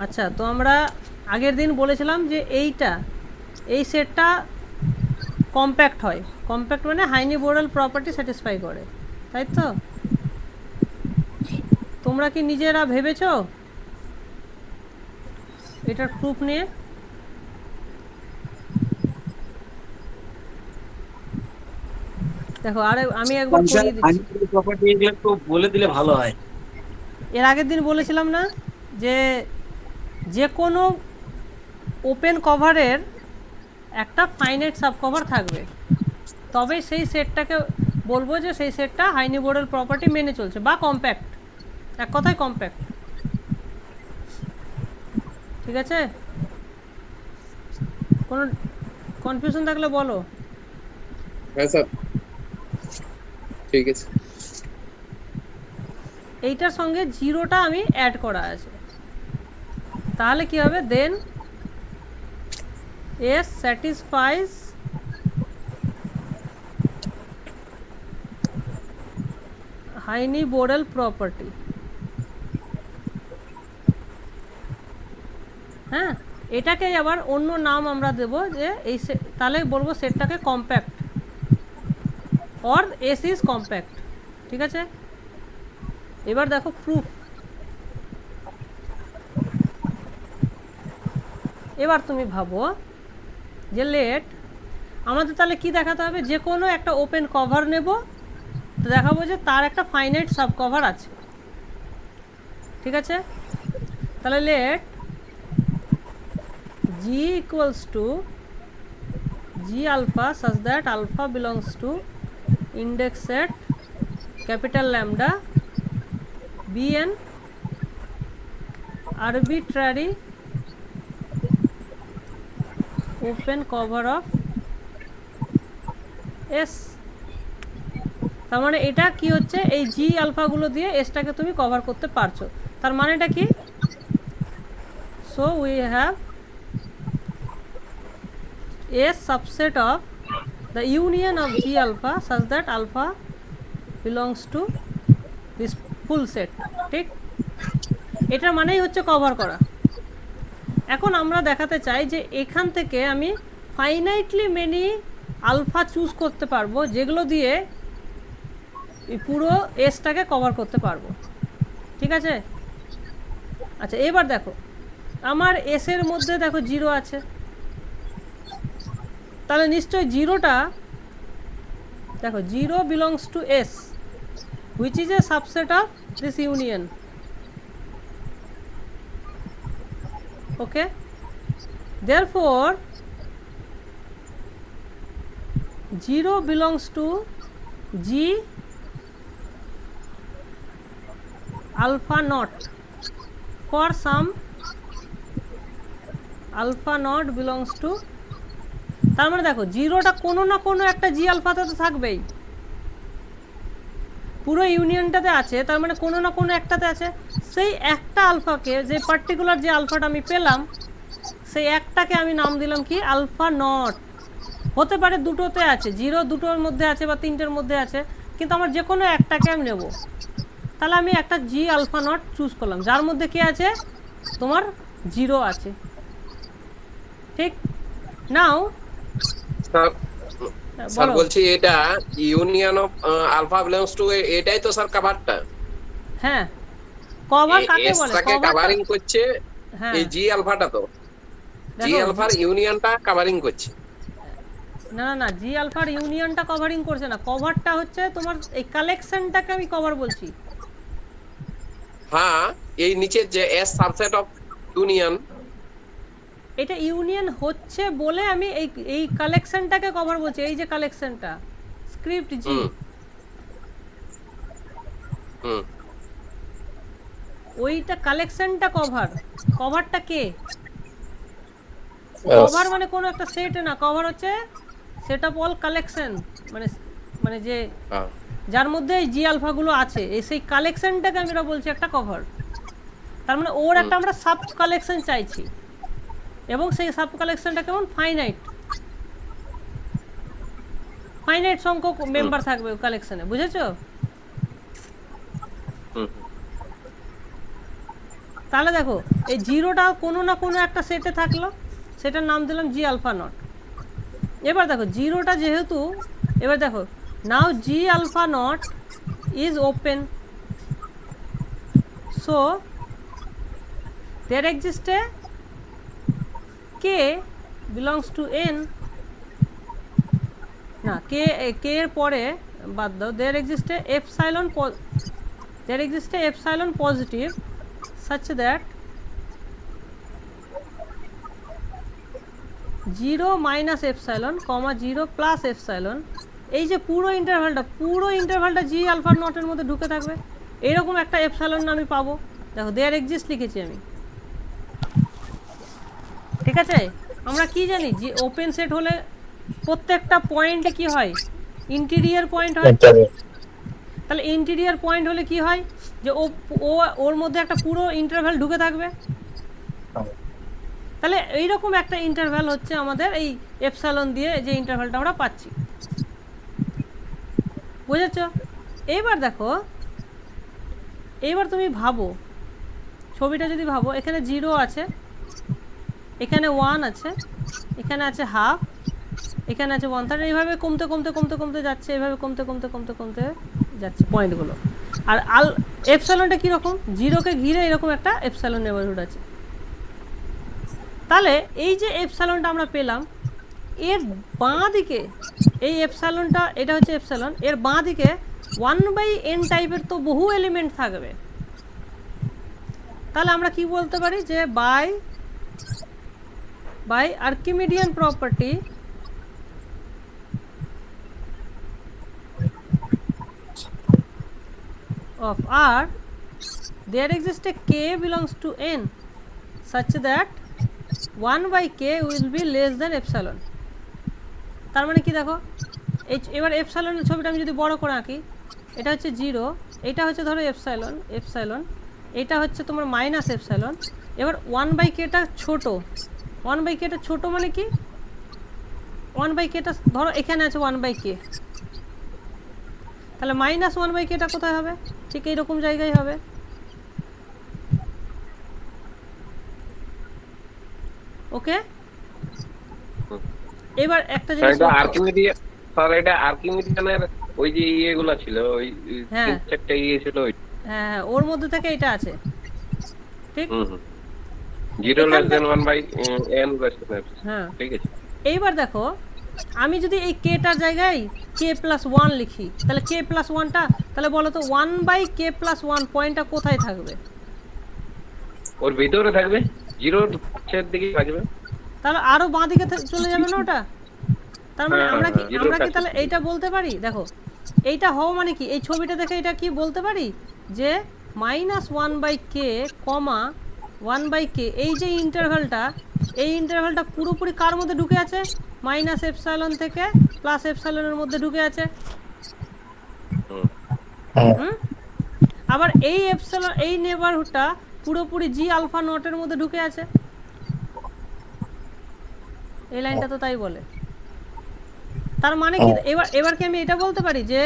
আচ্ছা, তো আমরা আগের দিন বলেছিলাম যে এই সেটটা কম্প্যাক্ট হয়। কম্প্যাক্ট মানে হাইনি বোরাল প্রপার্টি স্যাটিসফাই করে, তাই তো? তোমরা কি নিজেরা ভেবেছো এটার প্রুফ নিয়ে? দেখো, আরে আমি একবার স্যার করিয়ে দিচ্ছি। প্রপার্টি এগুলো একটু বলে দিলে ভালো হয়। এর আগের দিন বলেছিলাম না যে যে কোনো ওপেন কভারের একটা ফাইনাইট সাব কভার থাকবে, তবেই সেই সেটটাকে বলবো যে সেই সেটটা হাইনি বোর্ডেল প্রপার্টি মেনে চলছে বা কম্প্যাক্ট। এক কথায় কম্প্যাক্ট। ঠিক আছে? কোনো কনফিউশন থাকলে বলো। হ্যাঁ স্যার, ঠিক আছে। এইটার সঙ্গে জিরোটা আমি অ্যাড করা আছে, তাহলে কি হবে? দেন এস স্যাটিসফাইজ হাইনি বোর্ডেল প্রপার্টি। হ্যাঁ, এটাকে আবার অন্য নাম আমরা দেব যে এই তাহলে বলবো সেটটাকে compact or S is compact. ঠিক আছে? এবার দেখো প্রুফ। এবার তুমি ভাবো যে লেট আমাদের তাহলে কি দেখাতে হবে? যে কোনো একটা ওপেন কভার নেব, তো দেখাবো যে তার একটা ফাইনাইট সাব কভার আছে। ঠিক আছে? তাহলে let G equals to G alpha such that alpha belongs to index set capital lambda be an arbitrary open cover of S। তার মানে এটা কি হচ্ছে? এই জি আলফাগুলো দিয়ে এসটাকে তুমি কভার করতে পারছো। তার মানেটা কি? So we have a subset of the union of G alpha such that alpha belongs to this full set। ঠিক? এটার মানেই হচ্ছে কভার করা। এখন আমরা দেখাতে চাই যে এখান থেকে আমি ফাইনাইটলি মেনি আলফা চুজ করতে পারবো, যেগুলো দিয়ে এই পুরো এসটাকে কভার করতে পারবো। ঠিক আছে? আচ্ছা, এবার দেখো আমার এসের মধ্যে দেখো জিরো আছে, তাহলে নিশ্চয়ই জিরোটা দেখো zero belongs to S which is a subset of this union. Okay, therefore 0 belongs to G alpha naught for some alpha naught belongs to, তার মানে দেখো জিরোটা কোনো না কোনো একটা জি আলফাতে তো থাকবেই, পুরো ইউনিয়নটাতে আছে, তার মানে কোনো না কোনো একটাতে আছে। সেই একটা আলফাকে, যে পার্টিকুলার যে আলফাটা আমি পেলাম, সেই একটাকে আমি নাম দিলাম কি? Alpha not. হতে পারে দুটোতে আছে, জিরো দুটোর মধ্যে আছে বা তিনটের মধ্যে আছে, কিন্তু আমার যে কোনো একটাকে আমি নেব। তাহলে আমি একটা জি আলফা নট চুজ করলাম, যার মধ্যে কি আছে? তোমার জিরো আছে। ঠিক? নাও স্যার, স্যার বলো। বলছি এটা union of alpha belongs to, এটাই তো স্যার কভারটা। হ্যাঁ, কভার কাকে এস বলে? টাকে কভারটা, কাভারিং করছে হ্যাঁ এই জি আলফাটা, তো জি দেখো আলফার ইউনিয়নটা কাভারিং করছে। না না না, জি আলফার ইউনিয়নটা কভারিং করছে না, কভারটা হচ্ছে তোমার এই কালেকশনটাকে আমি কভার বলছি। হ্যাঁ, এই নিচের যে এস সাবসেট অফ ইউনিয়ন, এটা ইউনিয়ন হচ্ছে বলে আমি এই এই কালেকশনটাকে কভার বলছি। এই যে কালেকশনটা স্ক্রিপ্ট জি, হুম হুম, ওইটা কালেকশনটা কভার। কভারটা কে? কভার মানে কোনো একটা সেট না, কভার হচ্ছে সেট অফ অল কালেকশন, মানে মানে যে হ্যাঁ, যার মধ্যে এই জি আলফাগুলো আছে, এই সেই কালেকশনটাকে আমরা বলছি একটা কভার। তার মানে ওর হুম একটা আমরা সাব কালেকশন চাইছি, এবং সেই সাব কালেকশনটা কেমন? ফাইনাইট, ফাইনাইট সংখ্যক হুম মেম্বার থাকবে কালেকশনে। বুঝেছো? হুম। তাহলে দেখো এই জিরোটা কোনো না কোনো একটা সেটে থাকলো, সেটার নাম দিলাম জি আলফা নট। এবার দেখো জিরোটা যেহেতু, এবার দেখো now G alpha naught is open, so there exists a k belongs to n, না কে এর পরে বাদ দাও, there exists a epsilon positive such that 0 minus epsilon, 0 plus epsilon, এই যে পুরো ইন্টারভালটা জি আলফা নটের মধ্যে ঢুকে থাকবে, এরকম একটা এপসাইলন আমি পাবো। দেখো দেয়ার এক্সিস্ট লিখেছি আমি, ঠিক আছে। আমরা কি জানি যে ওপেন সেট হলে প্রত্যেকটা পয়েন্টে কি হয়, ইন্টিরিয়ার পয়েন্ট হয়। তাহলে ইন্টিরিয়ার পয়েন্ট হলে কি হয় যে ওর মধ্যে একটা পুরো ইন্টারভ্যাল ঢুকে থাকবে। তাহলে এইরকম একটা ইন্টারভ্যাল হচ্ছে আমাদের এই এপসাইলন দিয়ে যে ইন্টারভ্যালটা আমরা পাচ্ছি, বুঝেছ? এইবার দেখো, এইবার তুমি ভাবো ছবিটা যদি ভাবো, এখানে 0 আছে, এখানে 1 আছে, এখানে আছে হাফ, এখানে আছে 1, তাহলে এইভাবে কমতে কমতে কমতে কমতে যাচ্ছে, এইভাবে কমতে কমতে কমতে কমতে যাচ্ছে পয়েন্টগুলো। আর এপসাইলনটা কীরকম, 0কে ঘিরে এরকম একটা এপসাইলন নেবারহুড আছে। তাহলে এই যে এপসাইলনটা আমরা পেলাম, এর বাঁ দিকে এই এপসাইলনটা, এটা হচ্ছে এপসাইলন, এর বাঁ দিকে 1/n টাইপের তো বহু এলিমেন্ট থাকবে। তাহলে আমরা কি বলতে পারি যে by Archimedean property of R there exists a k belongs to n such that 1/k will be less than epsilon। তার মানে কি দেখো, এবার এপসাইলনের ছবিটা আমি যদি বড় করে আঁকি, এটা হচ্ছে 0, এটা হচ্ছে ধরো এপসাইলন, এটা হচ্ছে তোমার মাইনাস এপসাইলন। এবার 1/kটা ছোট, 1/kটা ছোট মানে কি, 1/kটা ধরো এখানে আছে 1/k, তাহলে মাইনাস 1/kটা কোথায় হবে, ঠিক এইরকম জায়গায় হবে। ওকে, এবার একটা জিনিস, এটা আর্কিমিডিয়ানের ওই যে ইয়েগুলো ছিল, ওই চারটা ইয়ে ছিল, ওই হ্যাঁ ওর মধ্যে থেকে এটা আছে, ঠিক। 0 less than 1/n, হ্যাঁ ঠিক আছে। এইবার দেখো, আমি যদি এই কেটার জায়গায় k+1 লিখি, তাহলে k+1টা, তাহলে বলো তো 1/k+1 পয়েন্টটা কোথায় থাকবে, ওর ভিতরে থাকবে, 0 এর দিকে থাকবে, তাহলে আরো বাঁ দিকে চলে যাবে না ওটা। তার মানে আমরা কি তাহলে এইটা বলতে পারি, দেখো এইটা হওয়া মানে কি, এই ছবিটা দেখে এটা কি বলতে পারি যে -1/k, 1/k, এই যে ইন্টারভ্যালটা, এই ইন্টারভ্যালটা পুরোপুরি কার মধ্যে ঢুকে আছে, মাইনাস এপসাইলন থেকে প্লাস এপসাইলনের মধ্যে ঢুকে আছে। আবার এই এপসাইলন, এই নেবারহুডটা পুরোপুরি জি আলফা নটের মধ্যে ঢুকে আছে, এই লাইনটা তো তাই বলে। তার মানে কি, এবার কি আমি এটা বলতে পারি যে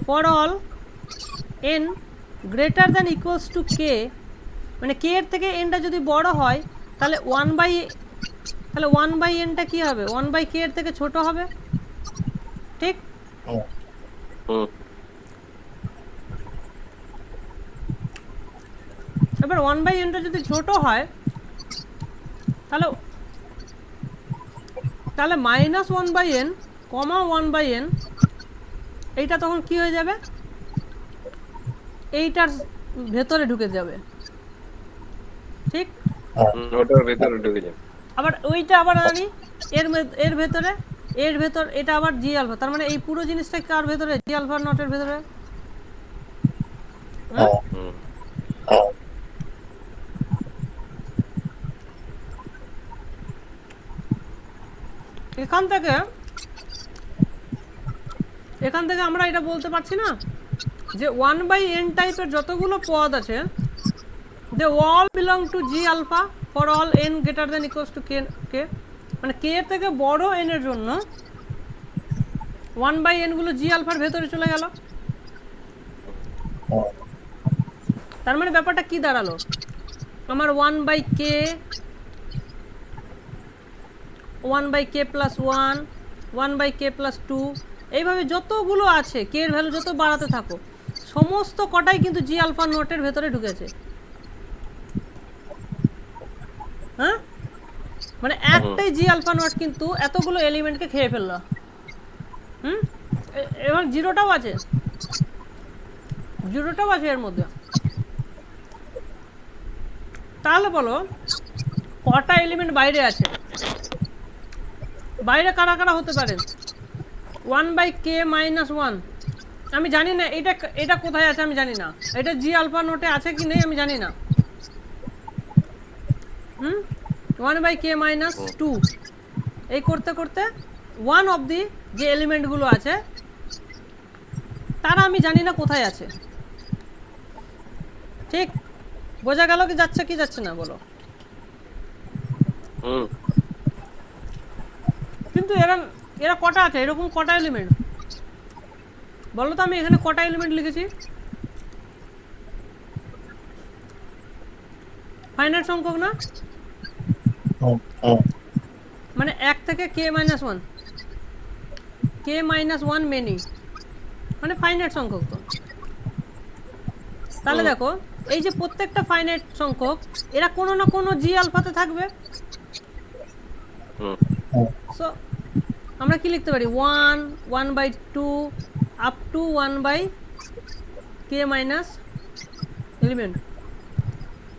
for all n greater than equals to k, মানে k এর থেকে nটা যদি বড় হয়, তাহলে 1/nটা কি হবে, 1/k এর থেকে ছোট হবে, ঠিক। এবার 1/nটা যদি ছোট হয়, তাহলে -1/n, 1/n, এইটা তখন কি হয়ে যাবে, এইটার ভেতরে ঢুকে যাবে, ঠিক। ওটার ভেতরে ঢুকে যাবে। আবার ওইটা আবার আনি এর ভেতরে, এটা আবার জি আলফা, তার মানে এই পুরো জিনিসটা কার ভেতরে, জি আলফা নটের ভেতরে। এখান থেকে আমরা এটা বলতে পারছি না যে 1/n টাইপের যতগুলো পদ আছে, they all belong to G alpha for all n greater than equals to k, মানে k এর থেকে বড় n এর জন্য 1/n গুলো জি আলফার ভেতরে চলে গেল। তার মানে ব্যাপারটা কি দাঁড়ালো, আমার 1/k 1/k plus 1 1/k plus 2 এইভাবে যতগুলো আছে কে এর ভ্যালু যত বাড়াতে থাকো সমস্ত কটাই কিন্তু জি আলফা নটের ভেতরে ঢুকেছে। হ্যাঁ, মানে একটাই জি আলফা নট কিন্তু এতগুলো এলিমেন্টকে খেয়ে ফেললো। এবং জিরোটাও আছে, জিরোটাও আছে এর মধ্যে। তাহলে বলো কটা এলিমেন্ট বাইরে আছে, বাইরে কারা কারা হতে পারে? 1/k মাইনাস 1 আমি জানি না এটা এটা কোথায় আছে, আমি জানি না এটা জি আলফা নোটে আছে কি নেই আমি জানি না। 1/k মাইনাস 2 এই করতে করতে ওয়ান অফ দি যে এলিমেন্টগুলো আছে তারা আমি জানি না কোথায় আছে। ঠিক বোঝা গেল কি যাচ্ছে কি যাচ্ছে না বলো? কিন্তু এরা এরা কটা আছে, এরকম কটা এলিমেন্ট বলো তো? আমি এখানে কটা এলিমেন্ট লিখেছি? ফাইনাইট সংখ্যক না, মানে 1 থেকে k minus 1, k minus 1 many মানে ফাইনাইট সংখ্যক। তো তাহলে দেখো এই যে প্রত্যেকটা ফাইনাইট সংখ্যক এরা কোনো না কোনো জি আলফাতে থাকবে। সো আমরা কি লিখতে পারি 1 1/2 up to 1/k minus element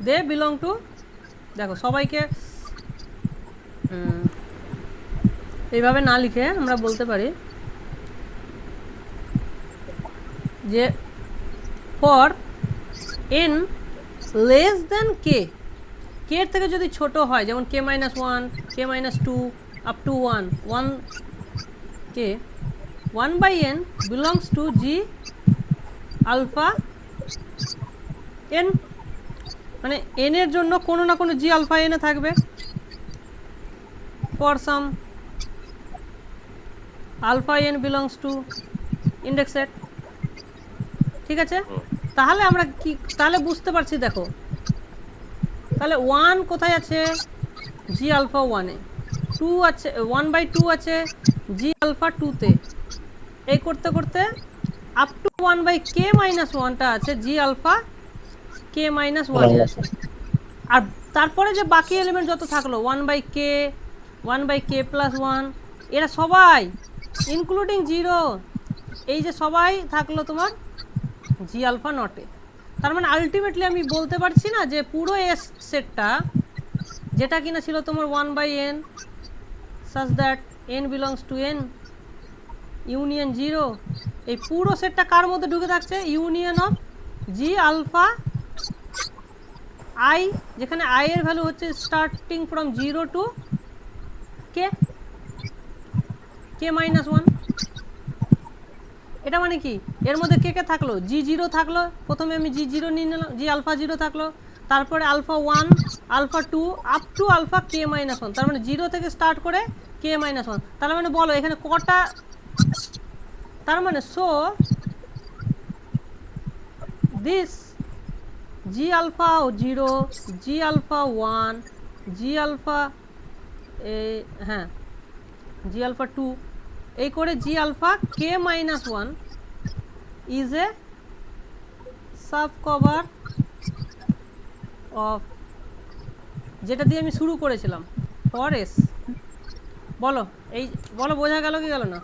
they belong to. দেখো সবাইকে এইভাবে না লিখে আমরা বলতে পারি যে for n less than k, k এর থেকে যদি ছোট হয় যেমন k minus 1 k minus 2 up to 1 k 1/n belongs to G alpha n, মানে n এর জন্য কোনো না কোনো জি আলফা n এ থাকবে for some alpha n belongs to index set. ঠিক আছে, তাহলে আমরা কি তাহলে বুঝতে পারছি দেখো তাহলে 1 কোথায় আছে জি আলফা 1 এ, 2 আছে 1/2 আছে জি আলফা 2 তে, এই করতে করতে আপ টু 1/k মাইনাস 1টা আছে জি আলফা k মাইনাস 1 এ আছে। আর তারপরে যে বাকি এলিমেন্ট যত থাকলো 1/k 1/k প্লাস 1 এরা সবাই ইনক্লুডিং 0 এই যে সবাই থাকলো তোমার জি আলফা নটে। তার মানে আলটিমেটলি আমি বলতে পারছি না যে পুরো এস সেটটা যেটা কিনা ছিল তোমার 1/n such that n belongs to n union 0, এই পুরো সেটটা কার মধ্যে ঢুকে থাকছে? Union of G alpha I, যেখানে আই এর ভ্যালু হচ্ছে starting from 0 to k minus 1। এটা মানে কি এর মধ্যে কে কে থাকলো? জি জিরো থাকলো, প্রথমে আমি জি জিরো নিয়ে নিলাম, জি আলফা 0 থাকলো, তারপরে alpha 1 alpha 2 up to alpha k minus 1, তার মানে 0 থেকে স্টার্ট করে k মাইনাস 1। তার মানে বলো এখানে কটা? তার মানে so this G alpha 0 G alpha 1 G alpha হ্যাঁ জি আলফা 2 এই করে G alpha k minus 1 is a subcover of যেটা দিয়ে আমি শুরু করেছিলাম ফর এস। বলো এই বলো বোঝা গেল কি গেল না?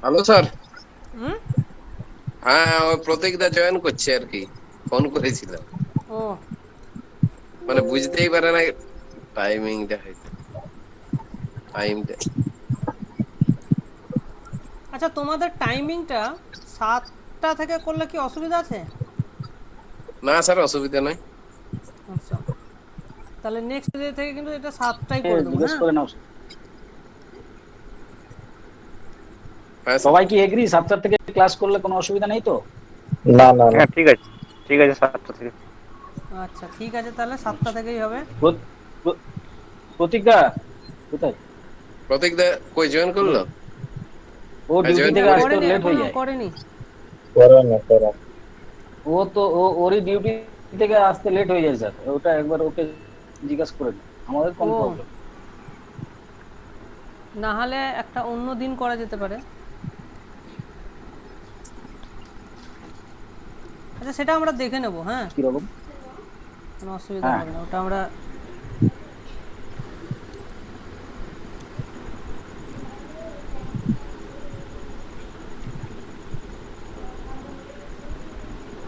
Hello sir. হুম, হ্যাঁ ওই প্রতীকদা জয়েন করছে আর কি, ফোন করেছিলাম, ও মানে বুঝতেই পারে না টাইমিংটা হয়তো টাইমটা। আচ্ছা তোমাদের টাইমিংটা 7টা থেকে করলে কি অসুবিধা আছে? না স্যার অসুবিধা নাই। আচ্ছা তাহলে নেক্সট ডে থেকে কিন্তু এটা 7টাই করে দেবো। হ্যাঁ হ্যাঁ স্যার। সবাই কি এগ্রি 7টা থেকে ক্লাস করলে কোনো অসুবিধা নেই তো? না না না হ্যাঁ ঠিক আছে, ঠিক আছে 7টা থেকে। আচ্ছা ঠিক আছে, তাহলে 7টা থেকেই হবে। প্র- প্র- প্রতিজ্ঞা কোথায়? প্রতীক দা কই জয়েন করলো? ও ডিউটি join থেকে করে- আসতে করেনি, লেট হয়ে এখনো যায়। করেনি। করে না করে। ও তো ওরই ডিউটি থেকে আসতে লেট হয়ে যায় স্যার, ওটা একবার ওকে জিজ্ঞাসা করে দিন, আমাদের কোন ও। প্রবলেম। না হলে একটা অন্য দিন করা যেতে পারে। আচ্ছা সেটা আমরা দেখে নেব, হ্যাঁ, কিরকম? কোনো অসুবিধা হ্যাঁ। হবে না, ওটা আমরা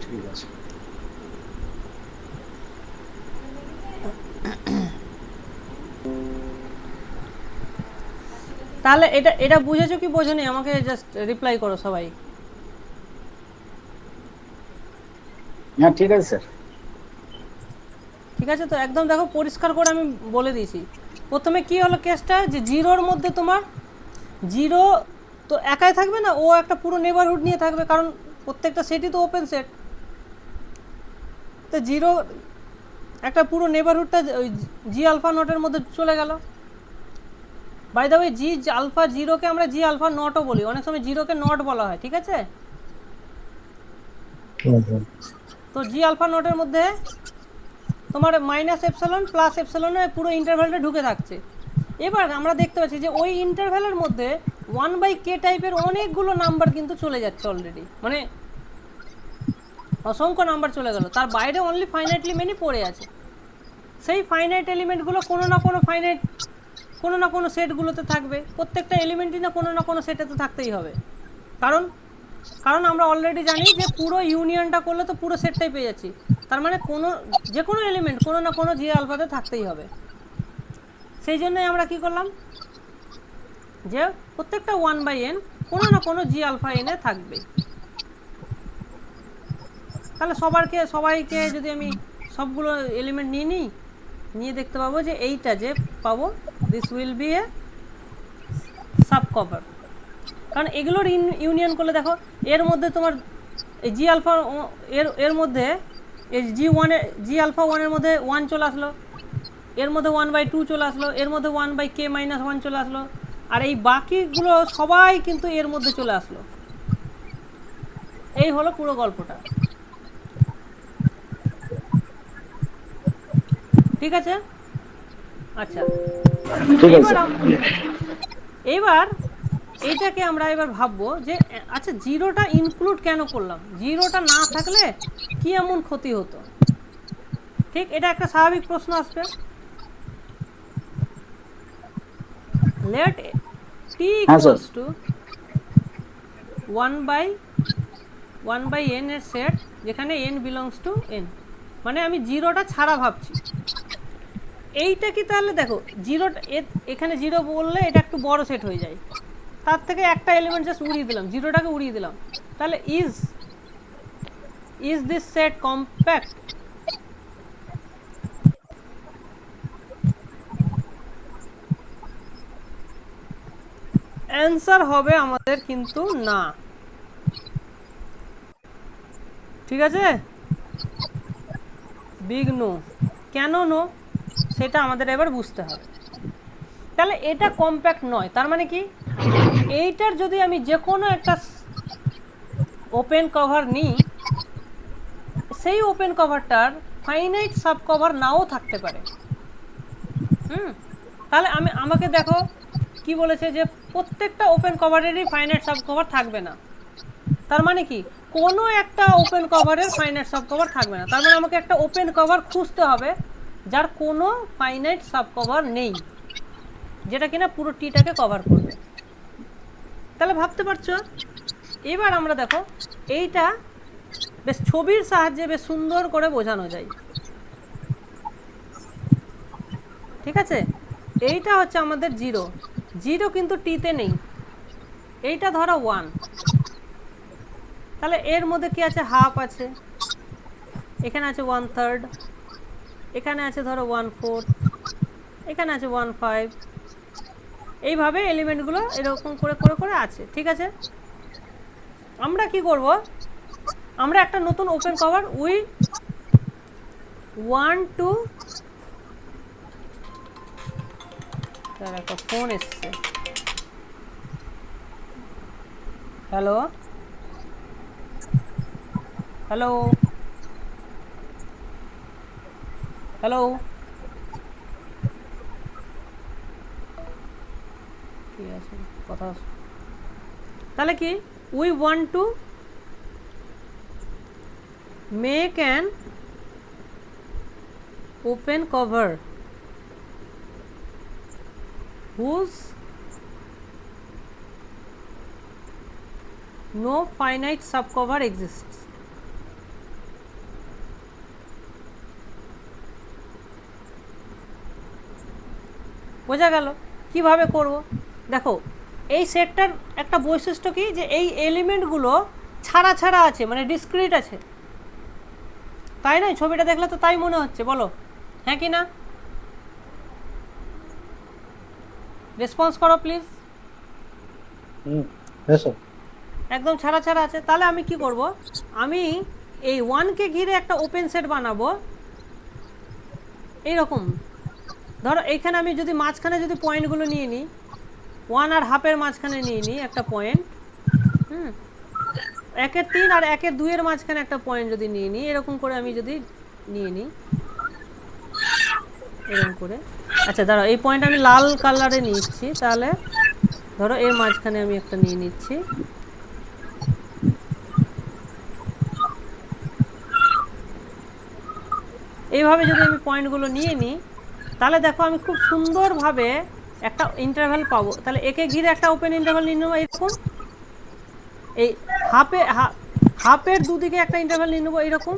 ঠিক আছে। তাহলে এটা এটা বুঝেছো কি বোঝোনি, আমাকে জাস্ট রিপ্লাই করো সবাই। হ্যাঁ ঠিক আছে স্যার। ঠিক আছে, তো একদম দেখো পরিষ্কার করে আমি বলে দিয়েছি। প্রথমে কি হলো কেসটা, যে জিরোর মধ্যে তোমার জিরো তো একাই থাকবে না, ও একটা পুরো নেবারহুড নিয়ে থাকবে, কারণ প্রত্যেকটা সেটই তো ওপেন সেট। তো জিরো একটা পুরো নেবারহুডটা ওই জি আলফা নটের মধ্যে চলে গেল। By the way G alpha জিরোকে আমরা জি আলফা নটও বলি, অনেক সময় জিরোকে নট বলা হয়, ঠিক আছে। তো জি আলফা নটের মধ্যে তোমার মাইনাস এপসিলন প্লাস এপসিলনে পুরো ইন্টারভ্যালটা ঢুকে থাকছে। এবার আমরা দেখতে পাচ্ছি যে ওই ইন্টারভ্যালের মধ্যে 1/k টাইপের অনেকগুলো নাম্বার কিন্তু চলে যাচ্ছে অলরেডি, মানে অসংখ্য নাম্বার চলে গেল, তার বাইরে অনলি ফাইনাইটলি মেনি পড়ে আছে। সেই ফাইনাইট এলিমেন্টগুলো কোনো না কোনো ফাইনাইট কোনো না কোনো সেটগুলোতে থাকবে, প্রত্যেকটা এলিমেন্টই না কোনো সেটে তো থাকতেই হবে। কারণ কারণ আমরা অলরেডি জানি যে পুরো ইউনিয়নটা করলে তো পুরো সেটটাই পেয়ে যাচ্ছি, তার মানে যে কোনো এলিমেন্ট কোনো না কোনো জি আলফাতে থাকতেই হবে। সেই জন্যই আমরা কি করলাম, যে প্রত্যেকটা 1/n কোনো না কোনো জি আলফা এনে থাকবে। তাহলে সবাইকে যদি আমি সবগুলো এলিমেন্ট নিয়ে দেখতে পাবো যে এইটা যে পাবো, this will B a sub cover. কারণ এগুলোর ইউনিয়ন করলে দেখো এর মধ্যে তোমার এই জি আলফা এর মধ্যে এই জি আলফা 1-এর মধ্যে 1 চলে আসলো, এর মধ্যে 1/2 চলে আসলো, এর মধ্যে 1/k-1 চলে আসলো, আর এই বাকিগুলো সবাই কিন্তু এর মধ্যে চলে আসলো। এই হলো পুরো গল্পটা, ঠিক আছে। আচ্ছা ঠিক আছে এইবার এইটাকে আমরা এবার ভাববো যে আচ্ছা জিরোটা ইনক্লুড কেন করলাম, জিরোটা না থাকলে কি এমন ক্ষতি হতো, ঠিক, এটা একটা স্বাভাবিক প্রশ্ন আসবে। Late T equals to 1/n এর সেট যেখানে n বিলংস টু n, মানে আমি জিরোটা ছাড়া ভাবছি। এইটা কি তাহলে দেখো জিরোটা এখানে জিরো বললে এটা একটু বড় সেট হয়ে যায়, তার থেকে একটা এলিমেন্ট জাস্ট উড়িয়ে দিলাম, জিরোটাকে উড়িয়ে দিলাম, তাহলে is this set compact? Answer হবে আমাদের কিন্তু না, ঠিক আছে, বিগ নো। কেন নো সেটা আমাদের এবার বুঝতে হবে। তাহলে এটা কম্প্যাক্ট নয়, তার মানে কি এইটার যদি আমি যে কোনো একটা ওপেন কভার নিই, সেই ওপেন কভারটার ফাইনাইট সাব কভার নাও থাকতে পারে। তাহলে আমাকে দেখো কি বলেছে, যে প্রত্যেকটা ওপেন কভারেরই ফাইনাইট সাব কভার থাকবে না, তার মানে কি কোনো একটা ওপেন কভারের ফাইনাইট সাব কভার থাকবে না, তার মানে আমাকে একটা ওপেন কভার খুঁজতে হবে যার কোনো ফাইনাইট সাব কভার নেই, যেটা কিনা পুরো টিটাকে কভার করবে। তাহলে ভাবতে পারছো, এবার আমরা দেখো এইটা বেশ ছবির সাহায্যে বেশ সুন্দর করে বোঝানো যায়, ঠিক আছে। এইটা হচ্ছে আমাদের জিরো, জিরো কিন্তু টিতে নেই, এইটা ধরো 1, তাহলে এর মধ্যে কি আছে, হাফ আছে, এখানে আছে 1/3, এখানে আছে ধরো 1/4, এখানে আছে 1/5, এইভাবে এলিমেন্টগুলো এরকম করে করে করে আছে, ঠিক আছে। আমরা কি করব, আমরা একটা নতুন open cover we one two, তার একটা ফোন এসছে, হ্যালো হ্যালো হ্যালো, কি আছে কথা, তাহলে কি we want to make an open cover whose no finite subcover exists. বোঝা গেল কিভাবে করব? দেখো এই সেটটার একটা বৈশিষ্ট্য কি, যে এই এলিমেন্টগুলো ছাড়া ছাড়া আছে, মানে ডিসক্রিট আছে, তাই নয়? ছবিটা দেখলে তো তাই মনে হচ্ছে, বলো হ্যাঁ কি না? রেসপন্স করো প্লিজ। হ্যাঁ স্যার। একদম ছাড়া ছাড়া আছে। তাহলে আমি কি করব, আমি এই ওয়ানকে ঘিরে একটা ওপেন সেট বানাবো এইরকম। ধরো এইখানে আমি যদি মাঝখানে যদি পয়েন্টগুলো নিয়ে নিই, 1 আর হাফের মাঝখানে নিয়ে নিই একটা পয়েন্ট, 1-3 আর 1-2 এর মাঝখানে একটা পয়েন্ট যদি নিয়ে নিই, এরকম করে আমি যদি নিয়ে নিই এরকম করে, আচ্ছা দাঁড়াও এই পয়েন্ট আমি লাল কালারে নিচ্ছি, তাহলে ধরো এর মাঝখানে আমি একটা নিয়ে নিচ্ছি, এইভাবে যদি আমি পয়েন্টগুলো নিয়ে নিই, তাহলে দেখো আমি খুব সুন্দরভাবে একটা ইন্টারভ্যাল পাবো। তাহলে একে ঘিরে একটা ওপেন ইন্টারভ্যাল নিয়ে নেবো এরকম, এই হাফের দুদিকে একটা ইন্টারভ্যাল নিয়ে নেবো এইরকম,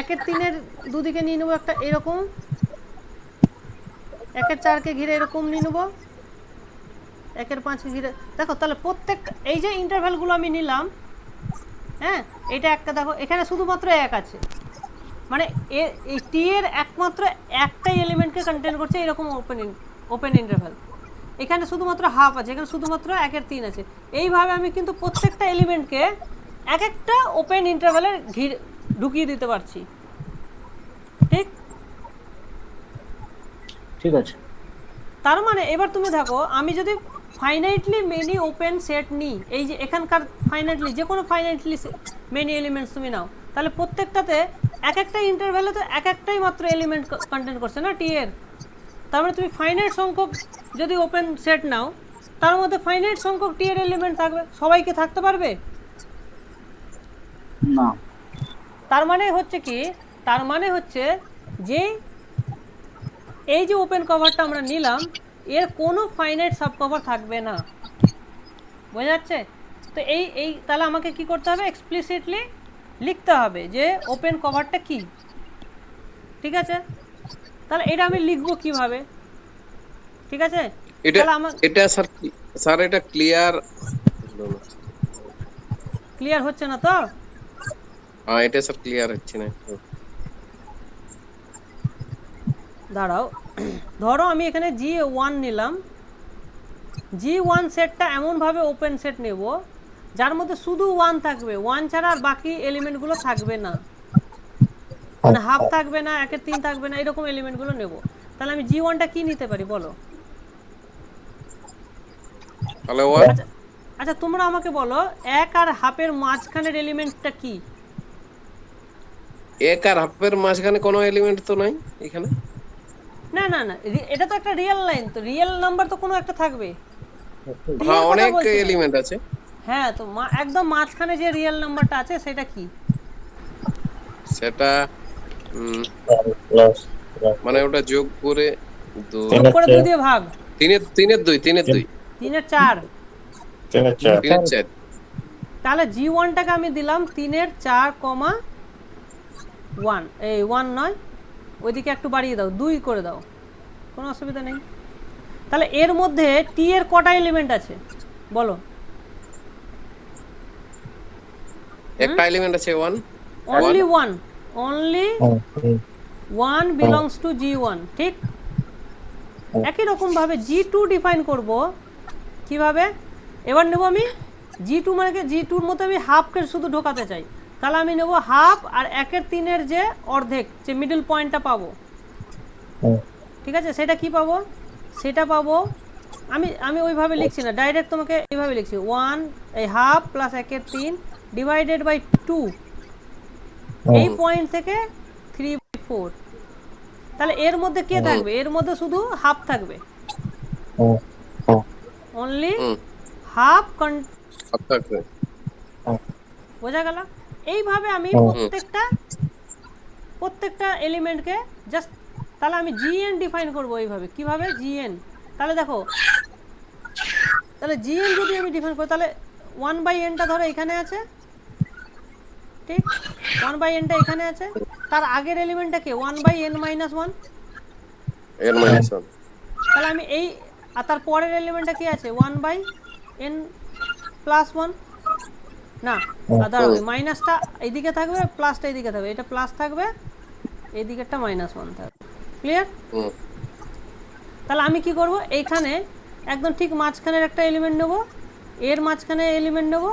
1-3 দুদিকে নিয়ে নেবো একটা এরকম, 1-4কে ঘিরে এরকম নিয়ে নেবো, 1-5কে ঘিরে। দেখো তাহলে প্রত্যেকটা এই যে ইন্টারভ্যালগুলো আমি নিলাম, হ্যাঁ এটা একটা, দেখো এখানে শুধুমাত্র 1 আছে, মানে এই টি এর একমাত্র একটাই এলিমেন্টকে কন্টেন করছে এরকম ওপেন ইন্টারভ্যাল। এখানে শুধুমাত্র হাফ আছে, এখানে শুধুমাত্র 1-3 আছে। এইভাবে আমি কিন্তু প্রত্যেকটা এলিমেন্টকে এক একটা ওপেন ইন্টারভ্যালের ঢুকিয়ে দিতে পারছি, ঠিক ঠিক আছে। তার মানে এবার তুমি দেখো, আমি যদি ফাইনাইটলি মেনি ওপেন সেট নিই, এই যে এখানকার ফাইনাইটলি যে কোনো ফাইনাইটলি মেনি এলিমেন্টস তুমি নাও, তাহলে প্রত্যেকটাতে এক একটা ইন্টারভ্যালে তো এক একটাই মাত্র এলিমেন্ট কন্টেন্ট করছে না টি এর। তার মানে তুমি ফাইনাইট সংখ্যক যদি ওপেন সেট নাও, তার মধ্যে ফাইনাইট সংখ্যক টি এর এলিমেন্ট থাকবে, সবাইকে থাকতে পারবে না, তার মানে হচ্ছে কি, তার মানে হচ্ছে যে এই যে ওপেন কভারটা আমরা নিলাম, এর কোনো ফাইনাইট সাব কভার থাকবে না, বোঝা যাচ্ছে? তো এই তাহলে আমাকে কি করতে হবে, এক্সপ্লিসিটলি লিখতে হবে যে ওপেন কভারটা কি, ঠিক আছে? তাহলে এটা আমি লিখবো কিভাবে, ঠিক আছে? এটা স্যার এটা ক্লিয়ার হচ্ছে না তো? হ্যাঁ এটা স্যার ক্লিয়ার হচ্ছে না। দাঁড়াও, ধরো আমি এখানে G1 নিলাম, G1 সেটটা এমনভাবে ওপেন সেট নেব যার মধ্যে শুধু 1 থাকবে, 1 ছাড়া আর বাকি এলিমেন্টগুলো থাকবে না, মানে হাফ থাকবে না, 1-3 থাকবে না, এরকম এলিমেন্টগুলো নেব। তাহলে আমি G1টা কি নিতে পারি বলো? তাহলে 1। আচ্ছা তোমরা আমাকে বলো 1 আর হাফের মাঝখানের এলিমেন্টটা কি? 1 আর হাফের মাঝখানে কোনো এলিমেন্ট তো নাই এখানে। না না না, এটা তো একটা রিয়েল লাইন, তো রিয়েল নাম্বার তো কোনো একটা থাকবে। হ্যাঁ অনেক এলিমেন্ট আছে। হ্যাঁ তো একদম মাঝখানে যে রিয়েল নাম্বারটা আছে সেটা কি? সেটা প্লাস মানে ওটা যোগ করে 2 2 দিয়ে ভাগ, 3 এর 2 3 এর 2 3 এর 4, 3 এর 4 3 এর 4। তাহলে G1টাকে আমি দিলাম 3 এর 4, 1, এই 1 নয়, ওইদিকে একটু বাড়িয়ে দাও, 2 করে দাও, কোনো অসুবিধা নেই। তাহলে এর মধ্যে টি এর কটা এলিমেন্ট আছে বলো? একটা এলিমেন্ট আছে 1, only one belongs to G1, ঠিক? একই রকমভাবে G2 ডিফাইন করব কিভাবে, এবার নেব আমি G2 মানে কি, G2-র মধ্যে আমি হাফকে শুধু ঢোকাতে চাই, তাহলে আমি নেব হাফ আর 1/3 যে অর্ধেক, যে মিডল পয়েন্টটা পাবো, ঠিক আছে, সেটা কি পাবো, সেটা পাবো আমি ওইভাবে লিখছি না, ডাইরেক্ট তোমাকে এইভাবে লিখছি, 1 এই হাফ প্লাস 1/3 ডিভাইডেড বাই 2, এই পয়েন্ট থেকে 3/4, তাহলে এর মধ্যে কে থাকবে, এর মধ্যে শুধু হাফ থাকবে, অনলি হাফ, বোঝা গেল। এইভাবে আমি প্রত্যেকটা এলিমেন্টকে জাস্ট, তাহলে আমি জিএন ডিফাইন করব এইভাবে, কিভাবে জিএন, তাহলে দেখো, তাহলে জিএন যদি আমি ডিফাইন করি, তাহলে 1/nটা ধরো এখানে আছে, ঠিক, 1/nটা এখানে আছে, তার আগের এলিমেন্টটা কি 1/n - 1, n minus 1, তাহলে আমি এই, আর তার পরের এলিমেন্টটা কি আছে 1/n + 1, না দাঁড়াও, মাইনাসটা এইদিকে থাকবে, প্লাসটা এইদিকে থাকবে, এটা প্লাস থাকবে, এইদিকেরটা -1 থাকবে, ক্লিয়ার। তাহলে আমি কি করব, এইখানে একদম ঠিক মাঝখানের একটা এলিমেন্ট নেব, এর মাঝখানে এলিমেন্ট নেব,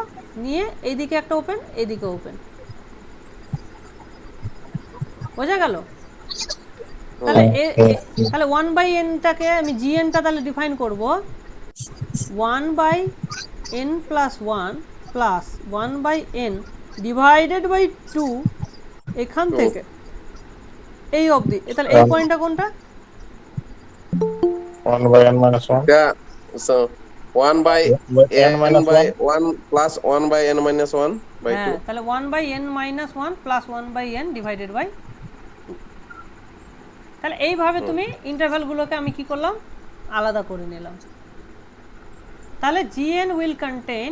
নিয়ে এইদিকে একটা ওপেন, এইদিকে ওপেন, বোঝা গেল। তাহলে তাহলে 1/nটাকে আমি জিএনটা তাহলে ডিফাইন করব 1/n + 1 plus 1/n divided by 2, এখান থেকে এই অবধি, তাহলে এই পয়েন্টটা কোনটা, 1/n minus 1. yeah, so 1/n/1 plus 1/n minus 1 by 2. হ্যাঁ, তাহলে 1/n - 1 plus 1/n divided by 2, তাহলে এইভাবে তুমি ইন্টারভ্যালগুলোকে আমি কি করলাম, আলাদা করে নিলাম। তাহলে gn will contain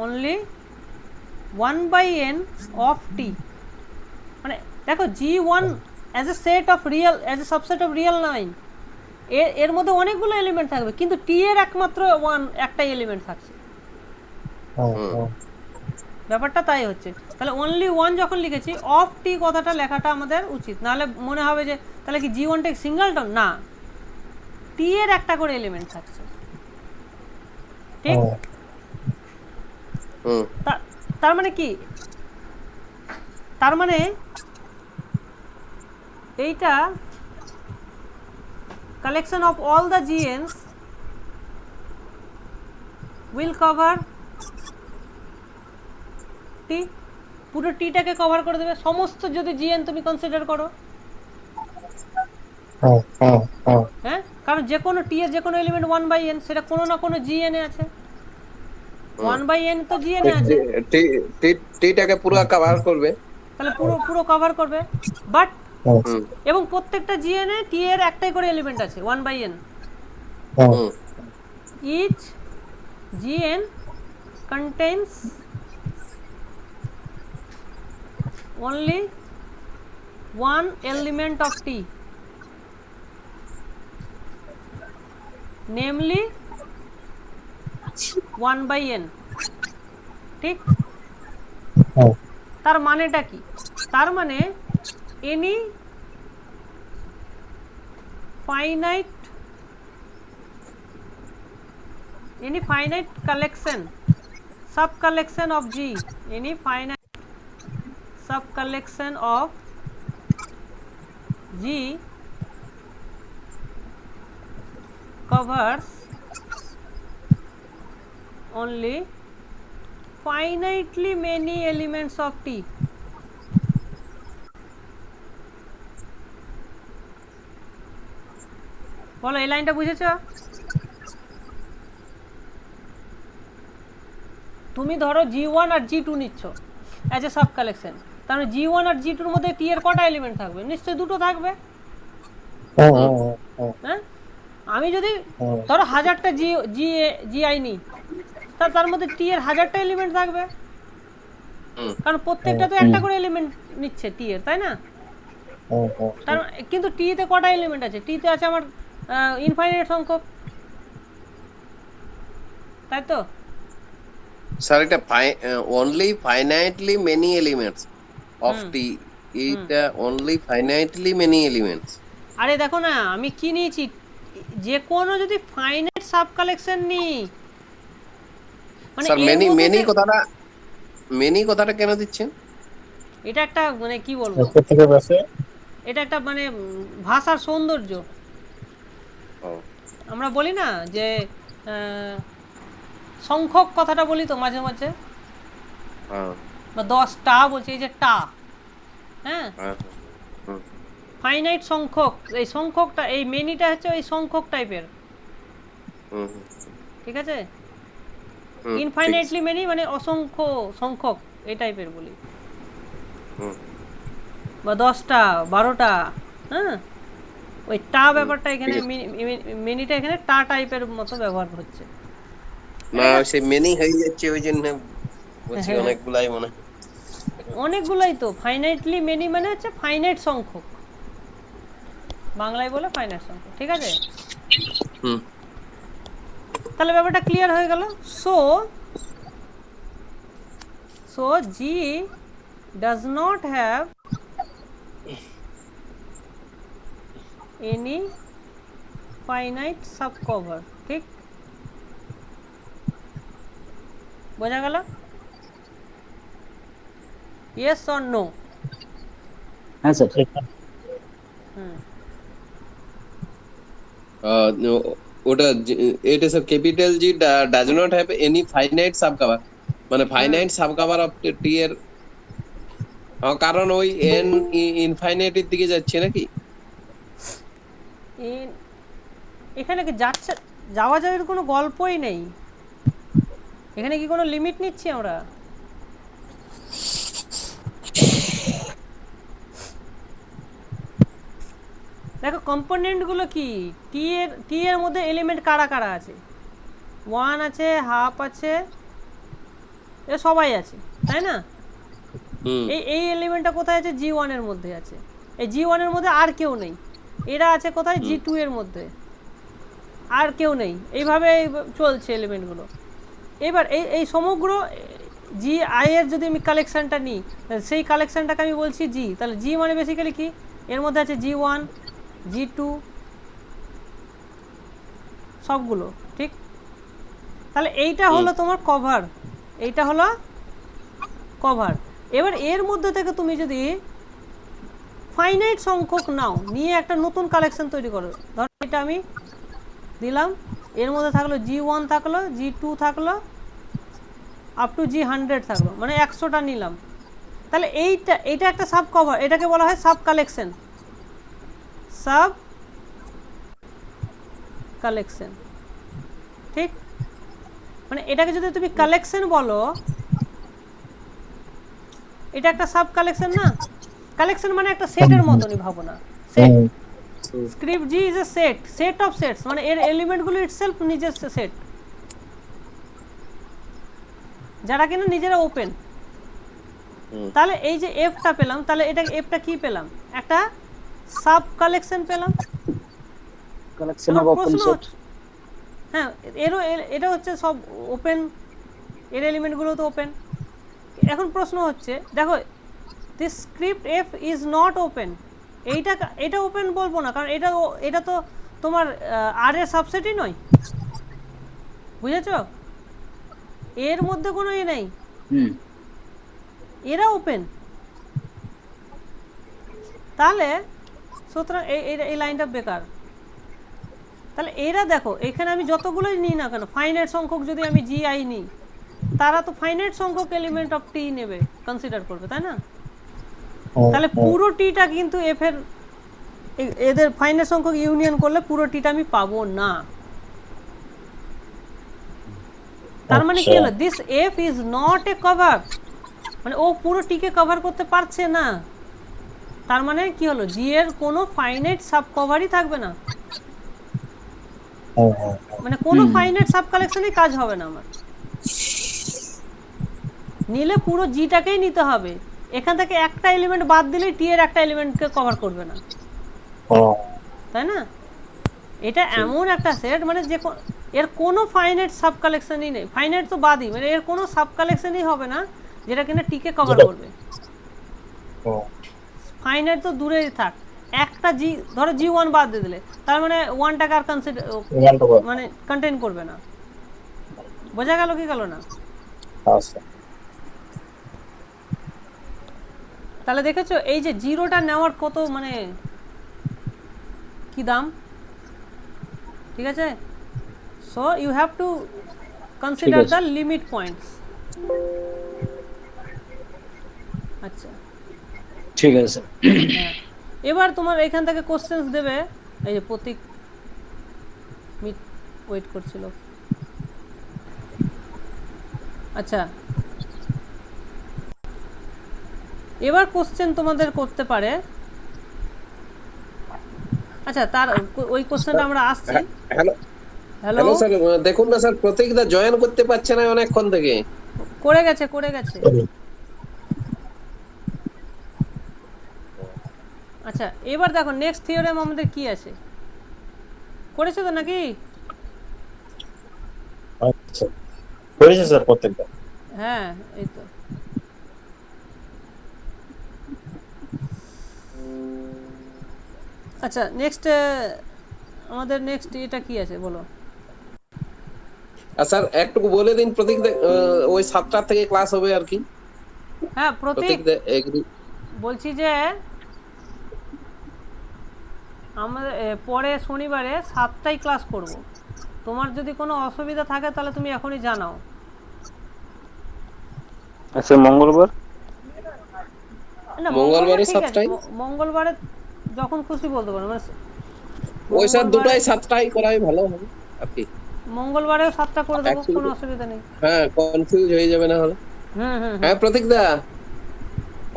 only 1/n of t, মানে দেখো G1 as a set of real, as a subset of real line, এর মধ্যে অনেকগুলো এলিমেন্ট থাকবে, কিন্তু t এর একমাত্র একটাই এলিমেন্ট থাকছে, ব্যাপারটা তাই হচ্ছে। তাহলে অনলি 1 যখন লিখেছি, অফ টি কথাটা লেখাটা আমাদের উচিত, নাহলে মনে হবে যে তাহলে কি G1টা সিঙ্গেলটন, না, টি এর একটা করে এলিমেন্ট থাকছে, ঠিক। তার মানে কি, তার মানে এইটা collection of all the GNs will cover T, পুরো টিটাকে কভার করে দেবে, সমস্ত যদি জিএন তুমি কনসিডার করো, হ্যাঁ, কারণ যে কোনো টি এর যে কোনো এলিমেন্ট 1/n, সেটা কোনো না কোনো জিএন এ আছে, 1/n তো জিএন এ আছে, টিটাকে পুরো কভার করবে, তাহলে পুরো কভার করবে, বাট এবং প্রত্যেকটা জিএন এ টি এর একটাই করে এলিমেন্ট আছে 1/n, each gn contains only one element of T, namely 1/n, ঠিক। তার মানেটা কি, তার মানে any finite collection, sub collection of G, any finite sub collection of G covers only finitely many elements of T, বলো এই লাইনটা বুঝেছো? তুমি ধরো G1 আর G2 নিচ্ছ অ্যাজ এ সাব কালেকশন, তার মানে G1 আর G2 এর মধ্যে T এর কটা এলিমেন্ট থাকবে? নিশ্চয়ই দুটো থাকবে, হ্যাঁ। আমি যদি ধরো 1000টা GI নিই, তার মধ্যে T এর 1000টা এলিমেন্ট থাকবে, কারণ প্রত্যেকটা তো একটা করে এলিমেন্ট নিচ্ছে T এর, তাই না? তার কিন্তু T তে কটা এলিমেন্ট আছে? T তে আছে আমার ইনফাইনাইট সংখ্যক, তাই তো স্যার এটা only finitely many elements of T এইটা অনলি ফাইনাইটলি মেনি এলিমেন্টস। আরে দেখো না আমি কি নিয়েছি, যে কোনো যদি ফাইনাইট সাব কালেকশন নিই মানে স্যার এর মেনি মধ্যে মেনি কথাটা কেন দিচ্ছেন? এটা একটা মানে কি বলবো, উপর থেকে বসে এটা একটা মানে ভাষার সৌন্দর্য। ও আমরা বলি না যে আহ, সংখ্যক কথাটা বলি তো মাঝে মাঝে, হ্যাঁ বা 10টা বলছি, এই যে টা, হ্যাঁ হ্যাঁ হুম, ফাইনাইট সংখ্যক, এই সংখ্যকটা এই মেনিটা হচ্ছে ওই সংখ্যক টাইপের, হুম, হুম, ঠিক আছে। হুম, ঠিক আছে। ইনফাইনাইটলি মেনি মানে অসংখ্য সংখ্যক এই টাইপের বলি, হুম, বা 10টা 12টা, হ্যাঁ ওই টা ব্যাপারটা এখানে ঠিক আছে। মেনিটা এখানে টা টাইপের মতো ব্যবহার হচ্ছে। না সে মেনি হয়ে যাচ্ছে ওই জন্য বলছি হ্যাঁ। অনেকগুলাই মনে হয়। অনেকগুলাই তো, ফাইনাইটলি মেনি মানে হচ্ছে ফাইনাইট সংখ্যক, বাংলায় বলে ফাইনাইট সংখ্যক, ঠিক আছে। হুম তাহলে ব্যাপারটা ক্লিয়ার হয়ে গেল। So so G does not have any finite sub cover, ঠিক বোঝা গেল? Yes or no? হ্যাঁ স্যার। হুম ওটা it is a capital G does not have any finite subcover মানে ফাইনাইট সাবকভার অফ টি এর কারণ ওই n ইনফাইনাইটের দিকে যাচ্ছে নাকি? এখানে কি যাচ্ছে, যাওয়া যাওয়ার কোনো গল্পই নেই, এখানে কি কোনো লিমিট নিচ্ছি আমরা? দেখো কম্পোনেন্টগুলো কি, টি এর মধ্যে এলিমেন্ট কারা কারা আছে, 1 আছে, হাফ আছে, এ সবাই আছে, তাই না? হুম এই এলিমেন্টটা কোথায় আছে, G1 এর মধ্যে আছে, এই G1 এর মধ্যে আর কেউ নেই, এরা আছে কোথায়, G2 এর মধ্যে, আর কেউ নেই, এইভাবে চলছে এলিমেন্টগুলো। এবার এই সমগ্র জি আই এর যদি আমি কালেকশনটা নিই, সেই কালেকশনটাকে আমি বলছি জি, তাহলে জি মানে বেসিক্যালি কি, এর মধ্যে আছে G1 G2 সবগুলো, ঠিক। তাহলে এইটা হলো তোমার কভার, এইটা হলো কভার। এবার এর মধ্যে থেকে তুমি যদি ফাইনাইট সংখ্যক নাও, নিয়ে একটা নতুন কালেকশন তৈরি করো, ধরো এটা আমি দিলাম, এর মধ্যে থাকলো G1 থাকলো, G2 থাকলো, আপ টু G100 থাকলো, মানে 100টা নিলাম। তাহলে এইটা একটা সাব কভার, এটাকে বলা হয় সাব কালেকশন, সাব কালেকশন, ঠিক। মানে এটাকে যদি তুমি কালেকশন বলো, এটা একটা সাব কালেকশন না, কালেকশন মানে একটা সেটের মতনই ভাবো না, set. Script G is a set of sets, মানে এর এলিমেন্টগুলো ইটসেলফ নিজস্ব সেট, যারা কিনা নিজেরা ওপেন। তাহলে এই যে এফটা পেলাম, তাহলে এটা এফটা কি পেলাম, একটা সাব কালেকশন পেলাম। Collection of open set. হ্যাঁ এটা হচ্ছে সব ওপেন, এর এলিমেন্টগুলো তো ওপেন। এখন প্রশ্ন হচ্ছে দেখো, this script F is not open, এটা ওপেন বলবো না, কারণ এটা তো তোমার আর এর সাবসেটই নয়, বুঝেছো? এর মধ্যে কোনো নেই, এরা ওপেন। তাহলে সুতরাং এই লাইনটা বেকার। তাহলে এরা দেখো, এখানে আমি যতগুলোই নিই না কেন, ফাইনাইট সংখ্যক যদি আমি জি আই নিই, তারা তো ফাইনাইট সংখ্যক এলিমেন্ট অফ টি নেবে, কনসিডার করবে, তাই না? তাহলে পুরো টিটা কিন্তু এফ এর, এদের ফাইনাইট সংখ্যক ইউনিয়ন করলে পুরো টিটা আমি পাবো না। তার মানে কি হলো, this F is not a cover, মানে ও পুরো টিকে কভার করতে পারছে না। তার মানে কি হলো, জি এর কোনো ফাইনাইট সাব কভারই থাকবে না, মানে কোনো ফাইনাইট সাব কালেকশনই কাজ হবে না আমার। নিলে পুরো জিটাকেই নিতে হবে, এখান থেকে একটা এলিমেন্ট বাদ দিলেই টি এর একটা এলিমেন্টকে কভার করবে না, তাই না? এটা এমন একটা সেট মানে যে এর কোনো ফাইনাইট সাব কালেকশনই নেই, ফাইনাইট তো বাদই, মানে এর কোনো সাব কালেকশনই হবে না যেটা কিনা টিকে কভার করবে। ফাইনাইট তো দূরেই থাক, একটা জি ধরো G1 বাদ দিয়ে দিলে, তার মানে 1টাকে আর কনসিডার মানে কন্টেইন করবে না। বোঝা গেল কি গেল না? আচ্ছা তাহলে দেখেছো এই যে জিরোটা নেওয়ার কত মানে কি দাম, ঠিক আছে? So you have to consider the limit points. আচ্ছা ঠিক আছে। হ্যাঁ, এবার তোমার এখান থেকে কোশ্চেন্স দেবে। এই যে প্রতীক মিট ওয়েট করছিল। আচ্ছা, এবার কোশ্চেন তোমাদের করতে পারে। আচ্ছা, তার ওই কোশ্চেনটা আমরা আসছি। হ্যালো হ্যালো, হ্যালো স্যার, দেখুন না স্যার, প্রতীক দা জয়েন করতে পারছে না অনেকক্ষণ থেকে। করে গেছে। আচ্ছা, এবার দেখো নেক্সট থিওরেম আমাদের কি আছে, করেছো তো নাকি? আচ্ছা করেছে স্যার প্রত্যেকটা। হ্যাঁ, এই তো। আচ্ছা, নেক্সট আমাদের নেক্সট এটা কি আছে বলো? আর স্যার একটু বলে দিন প্রতীক দা, ওই 7টা থেকে ক্লাস হবে আর কি। হ্যাঁ প্রতীক, প্রতীক দা এগ্রি। বলছি যে আমরা পরে শনিবারে 7টায় ক্লাস করব। তোমার যদি কোনো অসুবিধা থাকে তাহলে তুমি এখনই জানাও। আচ্ছা মঙ্গলবার না, মঙ্গলবারে ঠিক আছে, 7টায়? মঙ্গলবারে যখন খুশি বলতে পারো, মানে ওই স্যার দুটাই 7টায় করাই ভালো হবে আর কি। মঙ্গলবারেও 7টা করে দেবো, Actually- কোনো অসুবিধা নেই। হ্যাঁ, কনফিউজ হয়ে যাবে না হলে। হ্যাঁ প্রতীক দা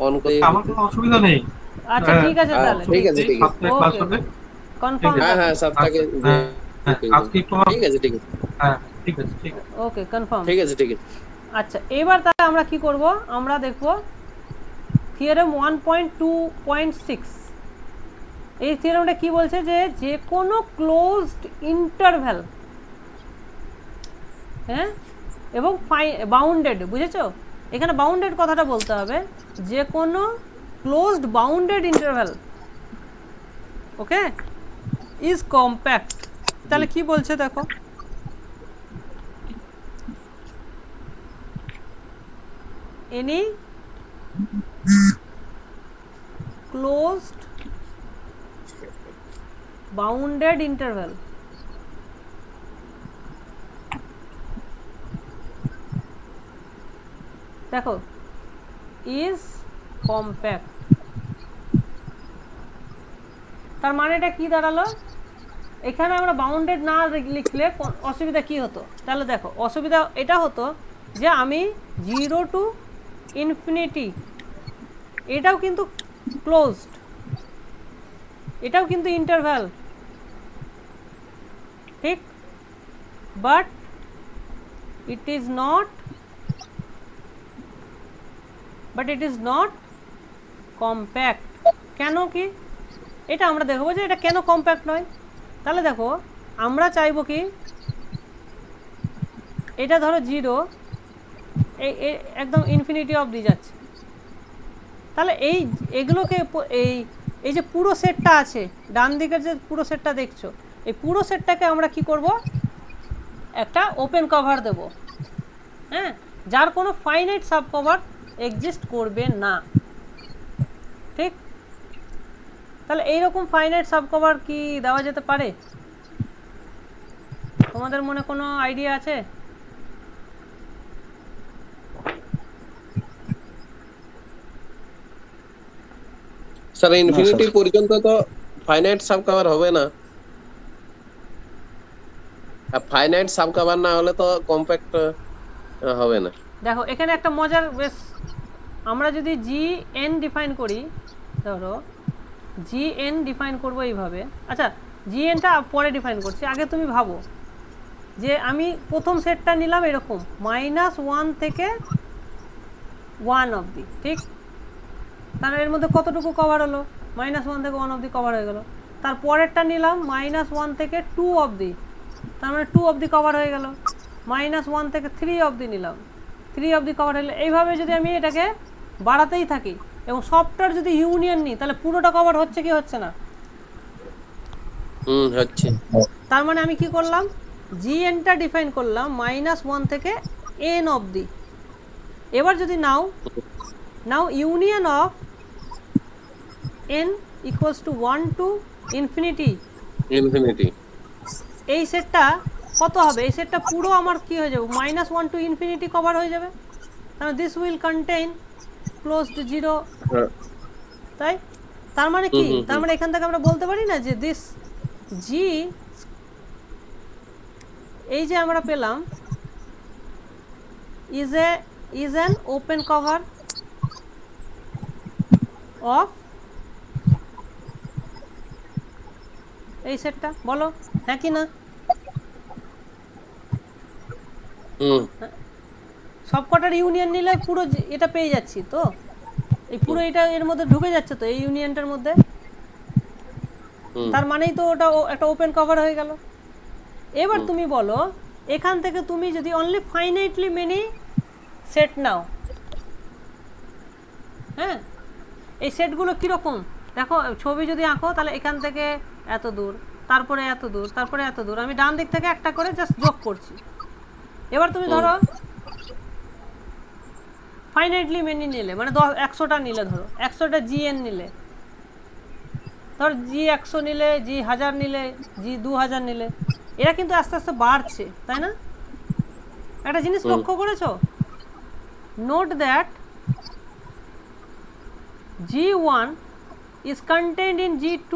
অন করে। আমার কোনো অসুবিধা নেই। আচ্ছা ঠিক আছে, তাহলে ঠিক আছে ঠিক আছে। সাতটায় ক্লাস হবে। কনফার্ম। হ্যাঁ হ্যাঁ 7টাকে। হ্যাঁ, আজকে একটু ঠিক আছে ঠিক আছে হ্যাঁ ঠিক আছে ঠিক আছে। ওকে, কনফার্ম। ঠিক আছে ঠিক আছে। আচ্ছা, এবার তাহলে আমরা কি করব, আমরা দেখব থিওরেম 1.2.6। এই থিওরেমটা কি বলছে যে যে কোনো ক্লোজড ইন্টারভ্যাল, হ্যাঁ, এবং বাউন্ডেড, বুঝেছো? এখানে বাউন্ডেড কথাটা বলতে হবে, যে কোনো closed bounded interval, okay, is compact. তাহলে কি বলছে দেখো, any closed bounded interval দেখো is compact। তার মানেটা কি দাঁড়ালো, এখানে আমরা বাউন্ডেড না লিখলে অসুবিধা কি হতো? তাহলে দেখো অসুবিধা এটা হতো যে আমি 0 to ইনফিনিটি, এটাও কিন্তু ক্লোজড, এটাও কিন্তু ইন্টারভ্যাল, ঠিক, but it is not compact. কেন কি এটা আমরা দেখবো যে এটা কেন কম্প্যাক্ট নয়। তাহলে দেখো আমরা চাইবো কি, এটা ধরো 0 একদম ইনফিনিটি অবধি যাচ্ছে, তাহলে এগুলোকে এই যে পুরো সেটটা আছে, ডান দিকের যে পুরো সেটটা দেখছো, এই পুরো সেটটাকে আমরা কি করব, একটা ওপেন কভার দেব, হ্যাঁ, যার কোনো ফাইনাইট সাব কভার এক্সিস্ট করবে না, ঠিক? তাহলে এইরকম ফাইনাইট সাব কভার কি দেওয়া যেতে পারে? তোমাদের মনে কোনো আইডিয়া আছে? স্যার ইনফিনিটি পর্যন্ত তো ফাইনাইট সাব কভার হবে না, আর ফাইনাইট সাব কভার না হলে তো কম্প্যাক্ট হবে না। দেখো এখানে একটা মজার বেশ, আমরা যদি GN ডিফাইন করি, ধরো GN ডিফাইন করব এইভাবে। আচ্ছা, GNটা পরে ডিফাইন করছি, আগে তুমি ভাবো যে আমি প্রথম সেটটা নিলাম এরকম -1 থেকে 1 অবধি, ঠিক? তাহলে এর মধ্যে কতটুকু কভার হলো? -1 থেকে 1 অবধি কভার হয়ে গেল। তারপরেরটা নিলাম -1 থেকে 2 অবধি, তার মানে 2 অবধি কভার হয়ে গেল। -1 থেকে 3 অবধি নিলাম, 3 অবধি কভার হলে এইভাবে যদি আমি এটাকে বাড়াতেই থাকি এবং সবটার যদি ইউনিয়ন নিই তাহলে পুরোটা কভার হচ্ছে কি হচ্ছে না? হচ্ছে। তার মানে আমি কি করলাম, জিএনটা ডিফাইন করলাম -1 থেকে n অবধি। এবার যদি now union of n equals to 1 to infinity, infinity এই সেটটা কত হবে? এই সেটটা পুরো আমার কি হয়ে যাবে, -1 টু ইনফিনিটি কভার হয়ে যাবে। তাহলে this will contain closed zero, তাই? তার মানে কি, তার মানে এখান থেকে আমরা বলতে পারি না যে দিস জি, এই যে আমরা পেলাম, is an open cover of এই সেটটা, বলো হ্যাঁ কি না? সবকটার ইউনিয়ন নিলে পুরো এটা পেয়ে যাচ্ছি তো, এই পুরো এটা এর মধ্যে ঢুকে যাচ্ছে তো এই ইউনিয়নটার মধ্যে। তার মানেই তো ওটা একটা ওপেন কভার হয়ে গেল। এবার তুমি বলো, এখান থেকে তুমি যদি অনলি ফাইনাইটলি মেনি সেট নাও, হ্যাঁ, এই সেটগুলো কীরকম দেখো, ছবি যদি আঁকো তাহলে এখান থেকে এত দূর, তারপরে এত দূর, তারপরে এত দূর, আমি ডান দিক থেকে একটা করে জাস্ট যোগ করছি। এবার তুমি ধরো ফাইনাইটলি মেনি নিলে, মানে 100টা নিলে, ধরো 100টা জিএন নিলে, ধর জি 100 নিলে, জি 1000 নিলে, জি 2000 নিলে, এরা কিন্তু আস্তে আস্তে বাড়ছে, তাই না? একটা জিনিস লক্ষ্য করেছো, note that G1 is contained in G2,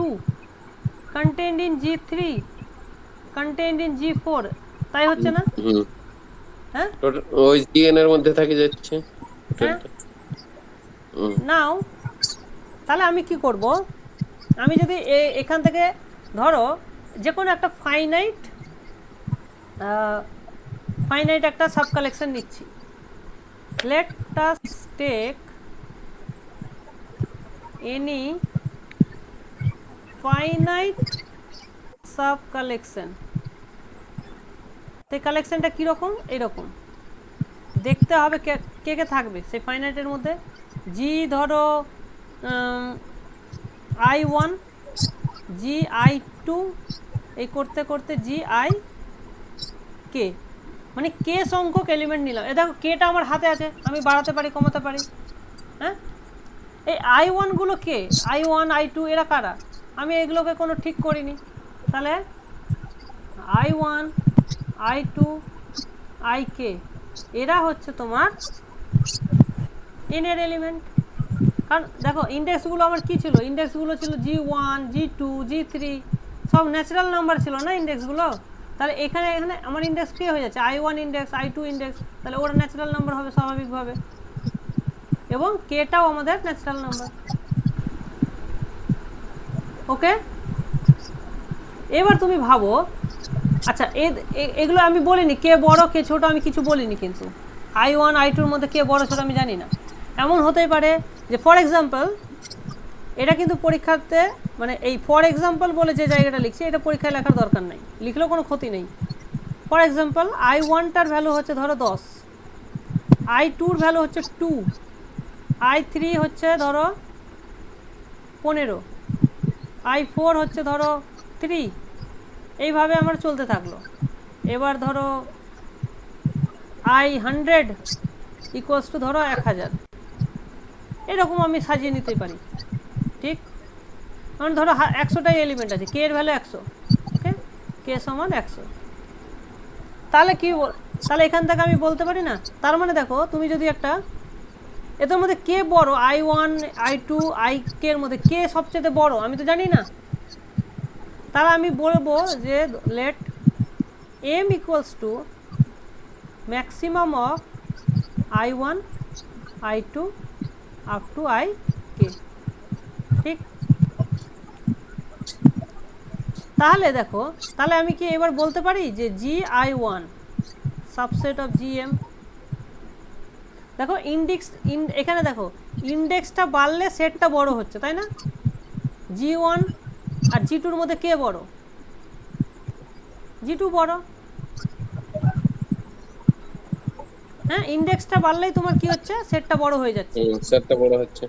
contained in G3, contained in G4, তাই হচ্ছে না? হ্যাঁ, ওই জিএন এর মধ্যে থাকে যাচ্ছে। হ্যাঁ, নাও তাহলে আমি কি করব, আমি যদি এখান থেকে ধরো যে কোনো একটা ফাইনাইট একটা সাব কালেকশন নিচ্ছি। Let us take any finite sub collection. সেই কালেকশনটা কীরকম, এইরকম দেখতে হবে। কে কে থাকবে সেই ফাইনাইটের মধ্যে? জি ধরো I1, জি I2, এই করতে করতে জি I কে, মানে কে সংখ্যক এলিমেন্ট নিলাম। এ দেখো কেটা আমার হাতে আছে, আমি বাড়াতে পারি কমাতে পারি। হ্যাঁ, এই I1 গুলো কে, I1 I2 এরা কারা, আমি এগুলোকে কোনো ঠিক করিনি। তাহলে I1 I2 IK এরা হচ্ছে তোমার এনের এলিমেন্ট। কারণ দেখো ইন্ডেক্সগুলো আমার কি ছিল, ইন্ডেক্সগুলো ছিল G1 G2 G3, সব ন্যাচারাল নাম্বার ছিল না ইন্ডেক্সগুলো। তাহলে এখানে আমার ইন্ডেক্স কে হয়ে যাচ্ছে, I1 ইন্ডেক্স I2 ইন্ডেক্স, তাহলে ওরা ন্যাচারাল নাম্বার হবে স্বাভাবিকভাবে, এবং কেটাও আমাদের ন্যাচারাল নাম্বার। ওকে, এবার তুমি ভাবো, আচ্ছা এগুলো আমি বলিনি কে বড় কে ছোট, আমি কিছু বলিনি, কিন্তু I1 I2-র মধ্যে কে বড় ছোট আমি জানি না। এমন হতেই পারে যে ফর এক্সাম্পল, এটা কিন্তু পরীক্ষাতে, মানে এই ফর এক্সাম্পল বলে যে জায়গাটা লিখছি এটা পরীক্ষায় লেখার দরকার নেই, লিখলেও কোনো ক্ষতি নেই। ফর এক্সাম্পল I1টার ভ্যালু হচ্ছে ধরো 10, I2-র ভ্যালু হচ্ছে 2, I3 হচ্ছে ধরো 15, I4 হচ্ছে ধরো 3, এইভাবে আমার চলতে থাকলো। এবার ধরো I100 ইকুয়ালস টু ধরো 1000, এরকম আমি সাজিয়ে নিতে পারি, ঠিক? কারণ ধরো 100টাই এলিমেন্ট আছে, কে এর ভ্যালু 100, ওকে, কে সমান 100। তাহলে কি, তাহলে এখান থেকে আমি বলতে পারি না, তার মানে দেখো তুমি যদি একটা, এদের মধ্যে কে বড়, I1 I2 IK এর মধ্যে কে সবচেয়ে বড় আমি তো জানি না। তাহলে আমি বলবো যে let m equals to maximum of I1 I2 up to IK, ঠিক? তাহলে দেখো, তাহলে আমি কি এবার বলতে পারি যে GI1 সাবসেট অফ GM। দেখো ইন্ডেক্স, এখানে দেখো ইন্ডেক্সটা বাড়লে সেটটা বড় হচ্ছে, তাই না? G1 আর G2-র মধ্যে কে বড়, G2 বড়। হ্যাঁ, ইন্ডেক্সটা বাড়লেই তোমার কি হচ্ছে, সেটটা বড় হয়ে যাচ্ছে, সেটটা বড় হচ্ছে।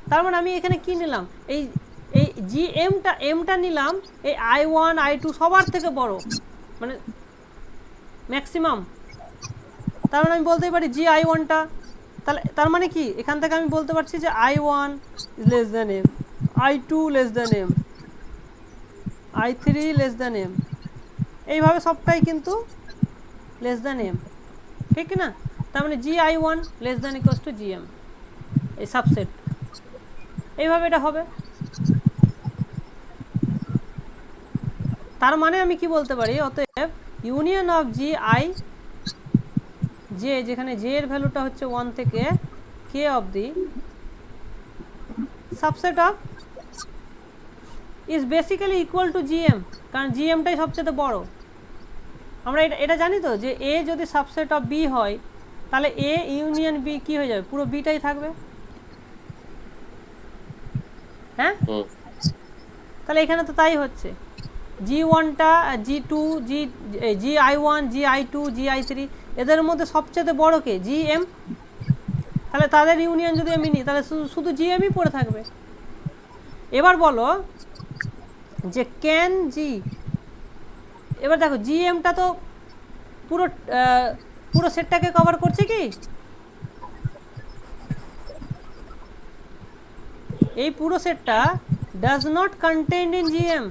তার মানে আমি এখানে কি নিলাম, এই এই জি এমটা নিলাম এই I1 I2 সবার থেকে বড়, মানে ম্যাক্সিমাম। তার মানে আমি বলতেই পারি GI1টা, তাহলে তার মানে কি এখান থেকে আমি বলতে পারছি যে I1 less than M, I2 less than M, I3 less than M, এইভাবে সবটাই কিন্তু লেস দ্যান এম, ঠিক না? তার মানে GI1 less than equals two GM, এই সাবসেট, এইভাবে এটা হবে। তার মানে আমি কি বলতে পারি, অতএব ইউনিয়ন অফ GI জে, যেখানে জে এর ভ্যালুটা হচ্ছে 1 থেকে k অবধি, subset of is basically equal to GM, কারণ GMটাই সবচেয়ে বড়। আমরা এটা জানি তো যে A যদি সাবসেট অফ B হয় তাহলে A ইউনিয়ন B কি হয়ে যাবে, পুরো Bটাই থাকবে, হ্যাঁ? তাহলে এখানে তো তাই হচ্ছে, G1টা G2 GI1 GI2 GI3 এদের মধ্যে সবচেয়ে বড় কে, GM। তাহলে তাদের ইউনিয়ন যদি আমি নিই তাহলে শুধু GMই পড়ে থাকবে। এবার বলো যে ক্যান জি, এবার দেখো GMটা তো পুরো সেটটাকে কভার করছে কি, এই পুরো সেটটা does not contain in GM।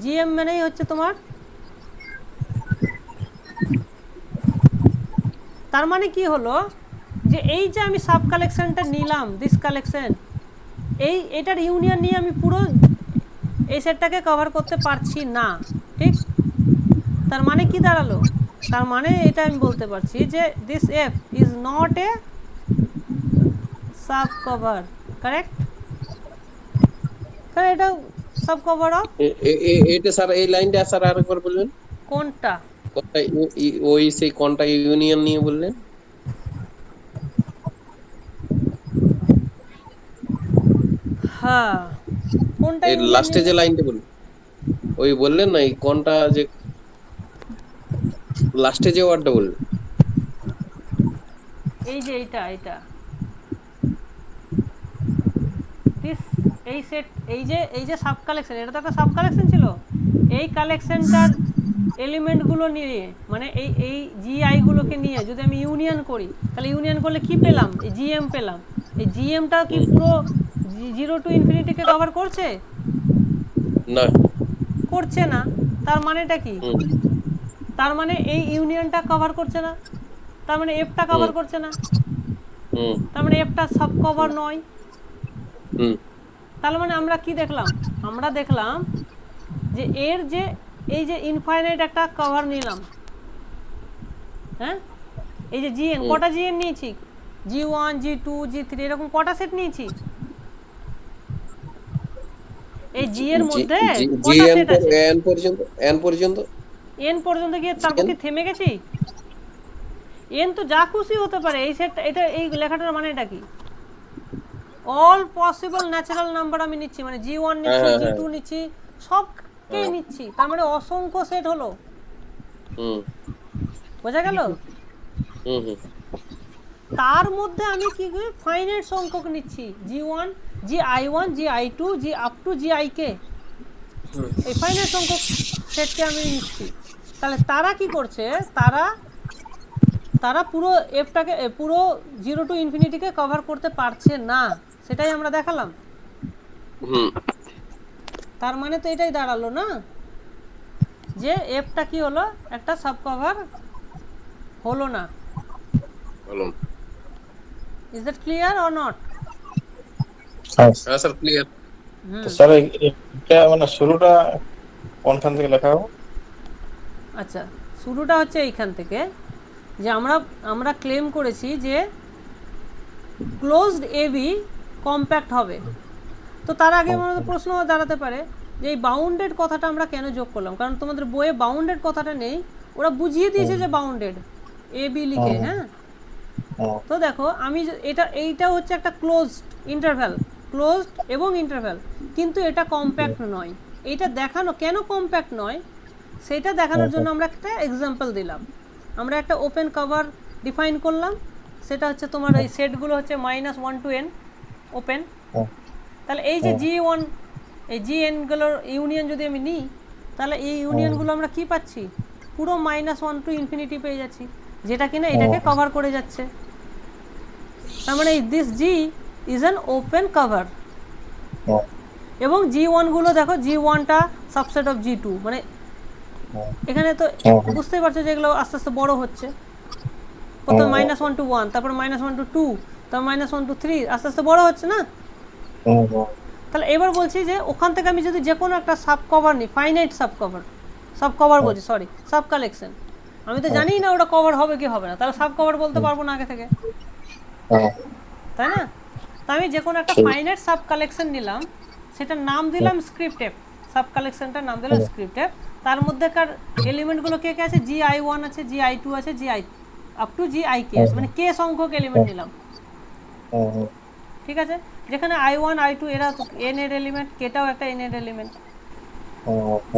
GM মানেই হচ্ছে তোমার, তার মানে কি হলো যে এই যে আমি সাব কালেকশনটা নিলাম, দিস কালেকশন, এটার ইউনিয়ন নিয়ে আমি পুরো এই সেটটাকে কভার করতে পারছি না, ঠিক? তার মানে কি দাঁড়ালো, তার মানে এটা আমি বলতে পারছি যে this F is not a sub cover, correct? কারণ এটা সাব কভার অফ এটা স্যার এই লাইনটা স্যার আরেকবার বলবেন, কোনটা? কোনটা ওই সেই কোনটা ইউনিয়ন নিয়ে বললেন? হ্যাঁ, কোনটা এই ইউনিয়ন লাস্টে যে লাইনটা বললেন, ওই বললেন না এই কোনটা, যে লাস্টে যে ওয়ার্ডটা বললেন, এই যে এটা দিস, এই সেট, এই যে সাব কালেকশন, এটা তো একটা সাব কালেকশন ছিল, এই কালেকশনটার এলিমেন্টগুলো নিয়ে, মানে এই GI গুলোকে নিয়ে যদি আমি ইউনিয়ন করি তাহলে ইউনিয়ন করলে কি পেলাম, এই GM পেলাম। এই GMটা কি পুরো 0 টু ইনফিনিটিকে কভার করছে? না করছে না। তার মানেটা কি, তার মানে এই ইউনিয়নটা কভার করছে না, তার মানে এফটা কভার করছে না, তার মানে এফটা সাব কভার নয়। তার মানে আমরা কি দেখলাম, আমরা দেখলাম যে এর যে এই যে ইনফাইনাইট একটা কভার নিলাম, হ্যাঁ, এই যে GN, কটা GN নিয়েছি, G1 G2 G3 এরকম কটা সেট নিয়েছি, এই G এর মধ্যে কটা সেট আছে, n পর্যন্ত গিয়ে তারপর কি থেমে গেছি? n তো যা খুশি হতে পারে, এই সেট, এটা এই লেখাটার মানে এটা কি, অল পসিবল ন্যাচারাল নাম্বার আমি নিচ্ছি, মানে G1 নিচ্ছি, G2 নিচ্ছি, সবকে নিচ্ছি, তার মানে অসংখ্য সেট হলো, বোঝা গেল? তার মধ্যে আমি কি ফাইনাইট সংখ্যক নিচ্ছি, G1 GI1 GI2 G up to GIK, এই ফাইনাইট সংখ্যক সেটকে আমি নিচ্ছি। তাহলে তারা কি করছে, তারা পুরো এফটাকে, পুরো 0 টু ইনফিনিটিকে কভার করতে পারছে না, সেটাই আমরা দেখালাম। তার মানে তো এটাই দাঁড়ালো না যে এফটা কি হলো, একটা সাব কভার হলো না। Is that clear or not? হ্যাঁ স্যার ক্লিয়ার। তো স্যার এটা মানে শুরুটা কোনখান থেকে লেখা হবে? আচ্ছা, শুরুটা হচ্ছে এইখান থেকে, যে আমরা ক্লেম করেছি যে ক্লোজড এবি কম্প্যাক্ট হবে। তো তার আগে আমাদের প্রশ্ন দাঁড়াতে পারে যে এই বাউন্ডেড কথাটা আমরা কেন যোগ করলাম, কারণ তোমাদের বইয়ে বাউন্ডেড কথাটা নেই, ওরা বুঝিয়ে দিয়েছে যে বাউন্ডেড এবি লিখে, হ্যাঁ। তো দেখো আমি এইটা হচ্ছে একটা ক্লোজড ইন্টারভ্যাল, ক্লোজড এবং ইন্টারভ্যাল, কিন্তু এটা কম্প্যাক্ট নয়। এইটা দেখানো কেন কম্প্যাক্ট নয় সেটা দেখানোর জন্য আমরা একটা এক্সাম্পল দিলাম। আমরা একটা ওপেন কভার ডিফাইন করলাম, সেটা হচ্ছে তোমার এই সেটগুলো হচ্ছে -1 to n, ওপেন। হুম। তাহলে এই যে G1 এই GN-গুলোর ইউনিয়ন যদি আমি নিই, তাহলে এই ইউনিয়নগুলো আমরা কি পাচ্ছি? পুরো -1 টু ইনফিনিটি পেয়ে যাচ্ছি, যেটা কিনা এটাকে কভার করে যাচ্ছে। তার মানে this G is an open cover. এবং G1 গুলো দেখো, G1টা সাবসেট অফ G2, মানে এখানে তো বুঝতেই পারছো যে এগুলো আস্তে আস্তে বড় হচ্ছে। প্রথমে -1 to 1, তারপর -1 to 2, তারপর -1 to 3, আস্তে আস্তে বড় হচ্ছে না? তাহলে এবার বলছি যে ওখান থেকে আমি যদি যে কোনো একটা সাব কভার নিই, ফাইনাইট সাব কভার বলছি, সরি, সাব কালেকশন, আমি তো জানিই না ওটা কভার হবে কি হবে না, তাহলে সাব কভার বলতে পারবো না আগে থেকে, তাই না? তো আমি যে কোনো একটা ফাইনাইট সাব কালেকশন নিলাম, সেটার নাম দিলাম স্ক্রিপ্ট এফ, সাব কালেকশনটার নাম দিলাম স্ক্রিপ্ট এফ। তার মধ্যেকার এলিমেন্টগুলো কে কে আছে? GI1 আছে, GI2 আছে, GI আপ টু GIK আছে, মানে কে সংখ্যক এলিমেন্ট নিলাম, ঠিক আছে? যেখানে I1 I2 এরা তো n এর এলিমেন্ট, কেটাও একটা n এর এলিমেন্ট।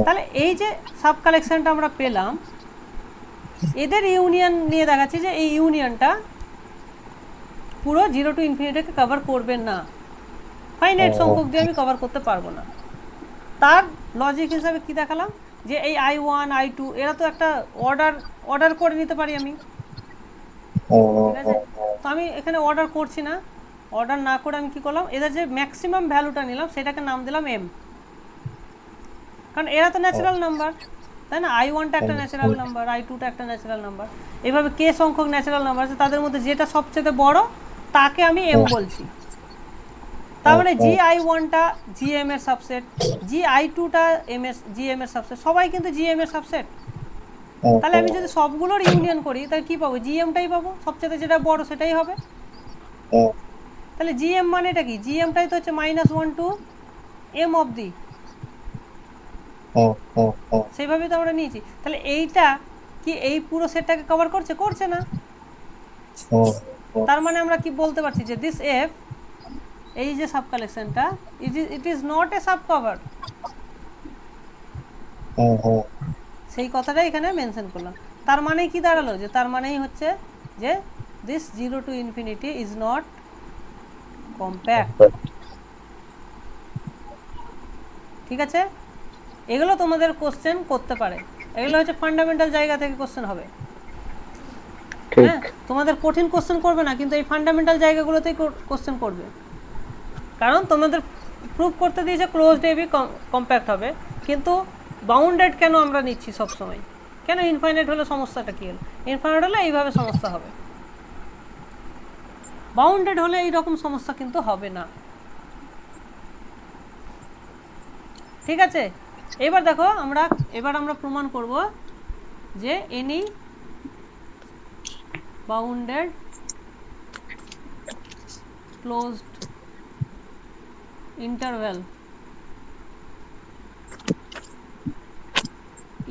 তাহলে এই যে সাব কালেকশনটা আমরা পেলাম, এদের ইউনিয়ন নিয়ে দেখাচ্ছি যে এই ইউনিয়নটা পুরো 0 টু ইনফিনিটিকে কভার করবে না, ফাইনাইট সংখ্যক দিয়ে আমি কভার করতে পারবো না। তার লজিক হিসাবে কি দেখালাম, যে এই I1 I2 এরা তো একটা অর্ডার করে নিতে পারি আমি, ঠিক আছে? তো আমি এখানে অর্ডার করছি না, অর্ডার না করে আমি কি করলাম, এদের যে ম্যাক্সিমাম ভ্যালুটা নিলাম সেটাকে নাম দিলাম m, কারণ এরা তো ন্যাচারাল নাম্বার, তাই না? I1টা একটা ন্যাচারাল নাম্বার, I2টা একটা ন্যাচারাল নাম্বার, এইভাবে কে সংখ্যক ন্যাচারাল নাম্বার আছে, তাদের মধ্যে যেটা সবচেয়ে বড় তাকে আমি m বলছি। তার মানে GI1টা GM এর সাবসেট, GI2টা GM এর সাবসেট, সবাই কিন্তু GM এর সাবসেট। তাহলে আমি যদি সবগুলোর ইউনিয়ন করি তাহলে কি পাবো? GMটাই পাবো, সবচেয়ে যেটা বড় সেটাই হবে। তাহলে GM মানে এটা কি? GMটাই তো হচ্ছে -1 টু m অবধি, সেইভাবেই তো আমরা নিয়েছি। তাহলে এইটা কি এই পুরো সেটটাকে কভার করছে? করছে না। তার মানে আমরা কি বলতে পারছি যে দিস F, এই যে সাব কালেকশনটা, it is not a sub cover. সেই কথাটাই এখানে মেনশন করলাম। তার মানে কি দাঁড়ালো? যে তার মানেই হচ্ছে যে this 0 to infinity is not compact, ঠিক আছে? এগুলো তোমাদের কোশ্চেন করতে পারে, এগুলো হচ্ছে ফান্ডামেন্টাল জায়গা থেকে কোশ্চেন হবে, হ্যাঁ? তোমাদের কঠিন কোশ্চেন করবে না, কিন্তু এই ফান্ডামেন্টাল জায়গাগুলোতেই কোশ্চেন করবে, কারণ তোমাদের প্রুভ করতে দিয়েছে ক্লোজড এবি কম্প্যাক্ট হবে, কিন্তু বাউন্ডেড কেন আমরা নিচ্ছি সব সময়? কেন ইনফাইনাইট হলে সমস্যাটা কি হলো? ইনফাইনাইট হলে এইভাবে সমস্যা হবে, বাউন্ডেড হলে এইরকম সমস্যা কিন্তু হবে না, ঠিক আছে? এবার দেখো, এবার আমরা প্রমাণ করব যে any bounded closed interval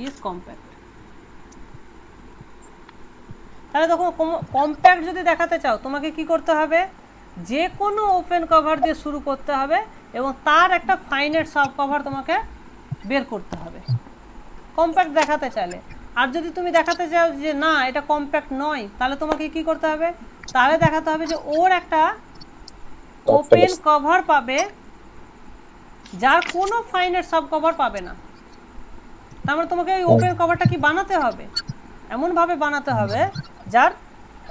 is compact. তাহলে দেখো, কম্প্যাক্ট যদি দেখাতে চাও তোমাকে কি করতে হবে? যে কোনো ওপেন কভার দিয়ে শুরু করতে হবে এবং তার একটা ফাইনাইট সাব কভার তোমাকে বের করতে হবে কম্প্যাক্ট দেখাতে চাইলে। আর যদি তুমি দেখাতে চাও যে না এটা কম্প্যাক্ট নয়, তাহলে তোমাকে কি করতে হবে? তাহলে দেখাতে হবে যে ওর একটা ওপেন কভার পাবে যার কোনো ফাইনাইট সাব কভার পাবে না। তার মানে তোমাকে ওই ওপেন কভারটা কি বানাতে হবে? এমনভাবে বানাতে হবে যার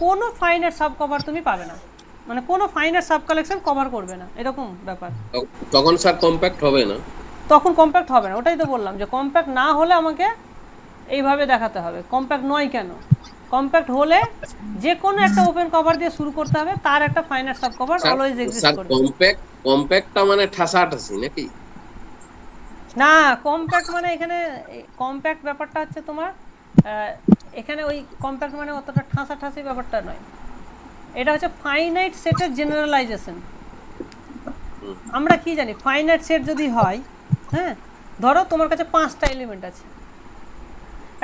কোনো ফাইনাইট সাব কভার তুমি পাবে না, মানে কোনো ফাইনাইট সাব কালেকশন কভার করবে না, এরকম ব্যাপার। তখন স্যার কম্প্যাক্ট হবে না? তখন কম্প্যাক্ট হবে না, ওটাই তো বললাম যে কম্প্যাক্ট না হলে আমাকে এইভাবে দেখাতে হবে। কম্প্যাক্ট নয় কেন? কম্প্যাক্ট হলে যে কোনো একটা ওপেন কভার দিয়ে শুরু করতে হবে, তার একটা finite sub cover always exist করবে। কম্প্যাক্টটা মানে ঠাসাঠাসি নাকি? না, কম্প্যাক্ট মানে এখানে কম্প্যাক্ট ব্যাপারটা হচ্ছে তোমার এখানে ওই কম্প্যাক্ট মানে অতটা ঠাসাঠাসি ব্যাপারটা নয়, এটা হচ্ছে ফাইনাইট সেটের জেনারেলাইজেশন। আমরা কি জানি ফাইনাইট সেট যদি হয়, হ্যাঁ, ধরো তোমার কাছে 5টা এলিমেন্ট আছে,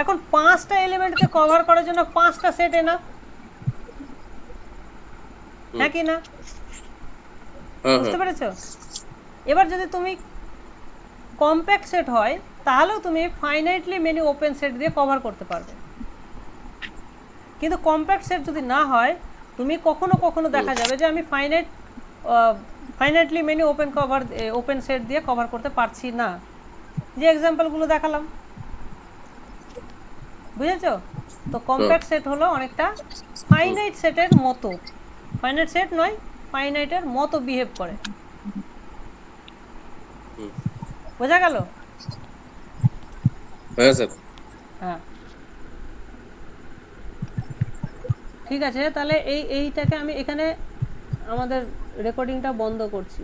এখন 5টা এলিমেন্টকে কভার করার জন্য 5টা সেট এনাফ, হ্যাঁ কি না? বুঝতে পেরেছো? এবার যদি তুমি কম্প্যাক্ট সেট হয় তাহলেও তুমি ফাইনাইটলি মেনি ওপেন সেট দিয়ে কভার করতে পারবে, কিন্তু কম্প্যাক্ট সেট যদি না হয় তুমি কখনো কখনো দেখা যাবে যে আমি ফাইনাইট ফাইনাইটলি মেনি ওপেন সেট দিয়ে কভার করতে পারছি না, যে এক্সাম্পলগুলো দেখালাম, বুঝেছো? তো কম্প্যাক্ট সেট হলো অনেকটা ফাইনাইট সেটের মতো, ফাইনাইট সেট নয়, ফাইনাইটের মতো বিহেভ করে। বোঝা গেল? হ্যাঁ স্যার। হ্যাঁ, ঠিক আছে, তাহলে এইটাকে আমি এখানে আমাদের রেকর্ডিংটা বন্ধ করছি।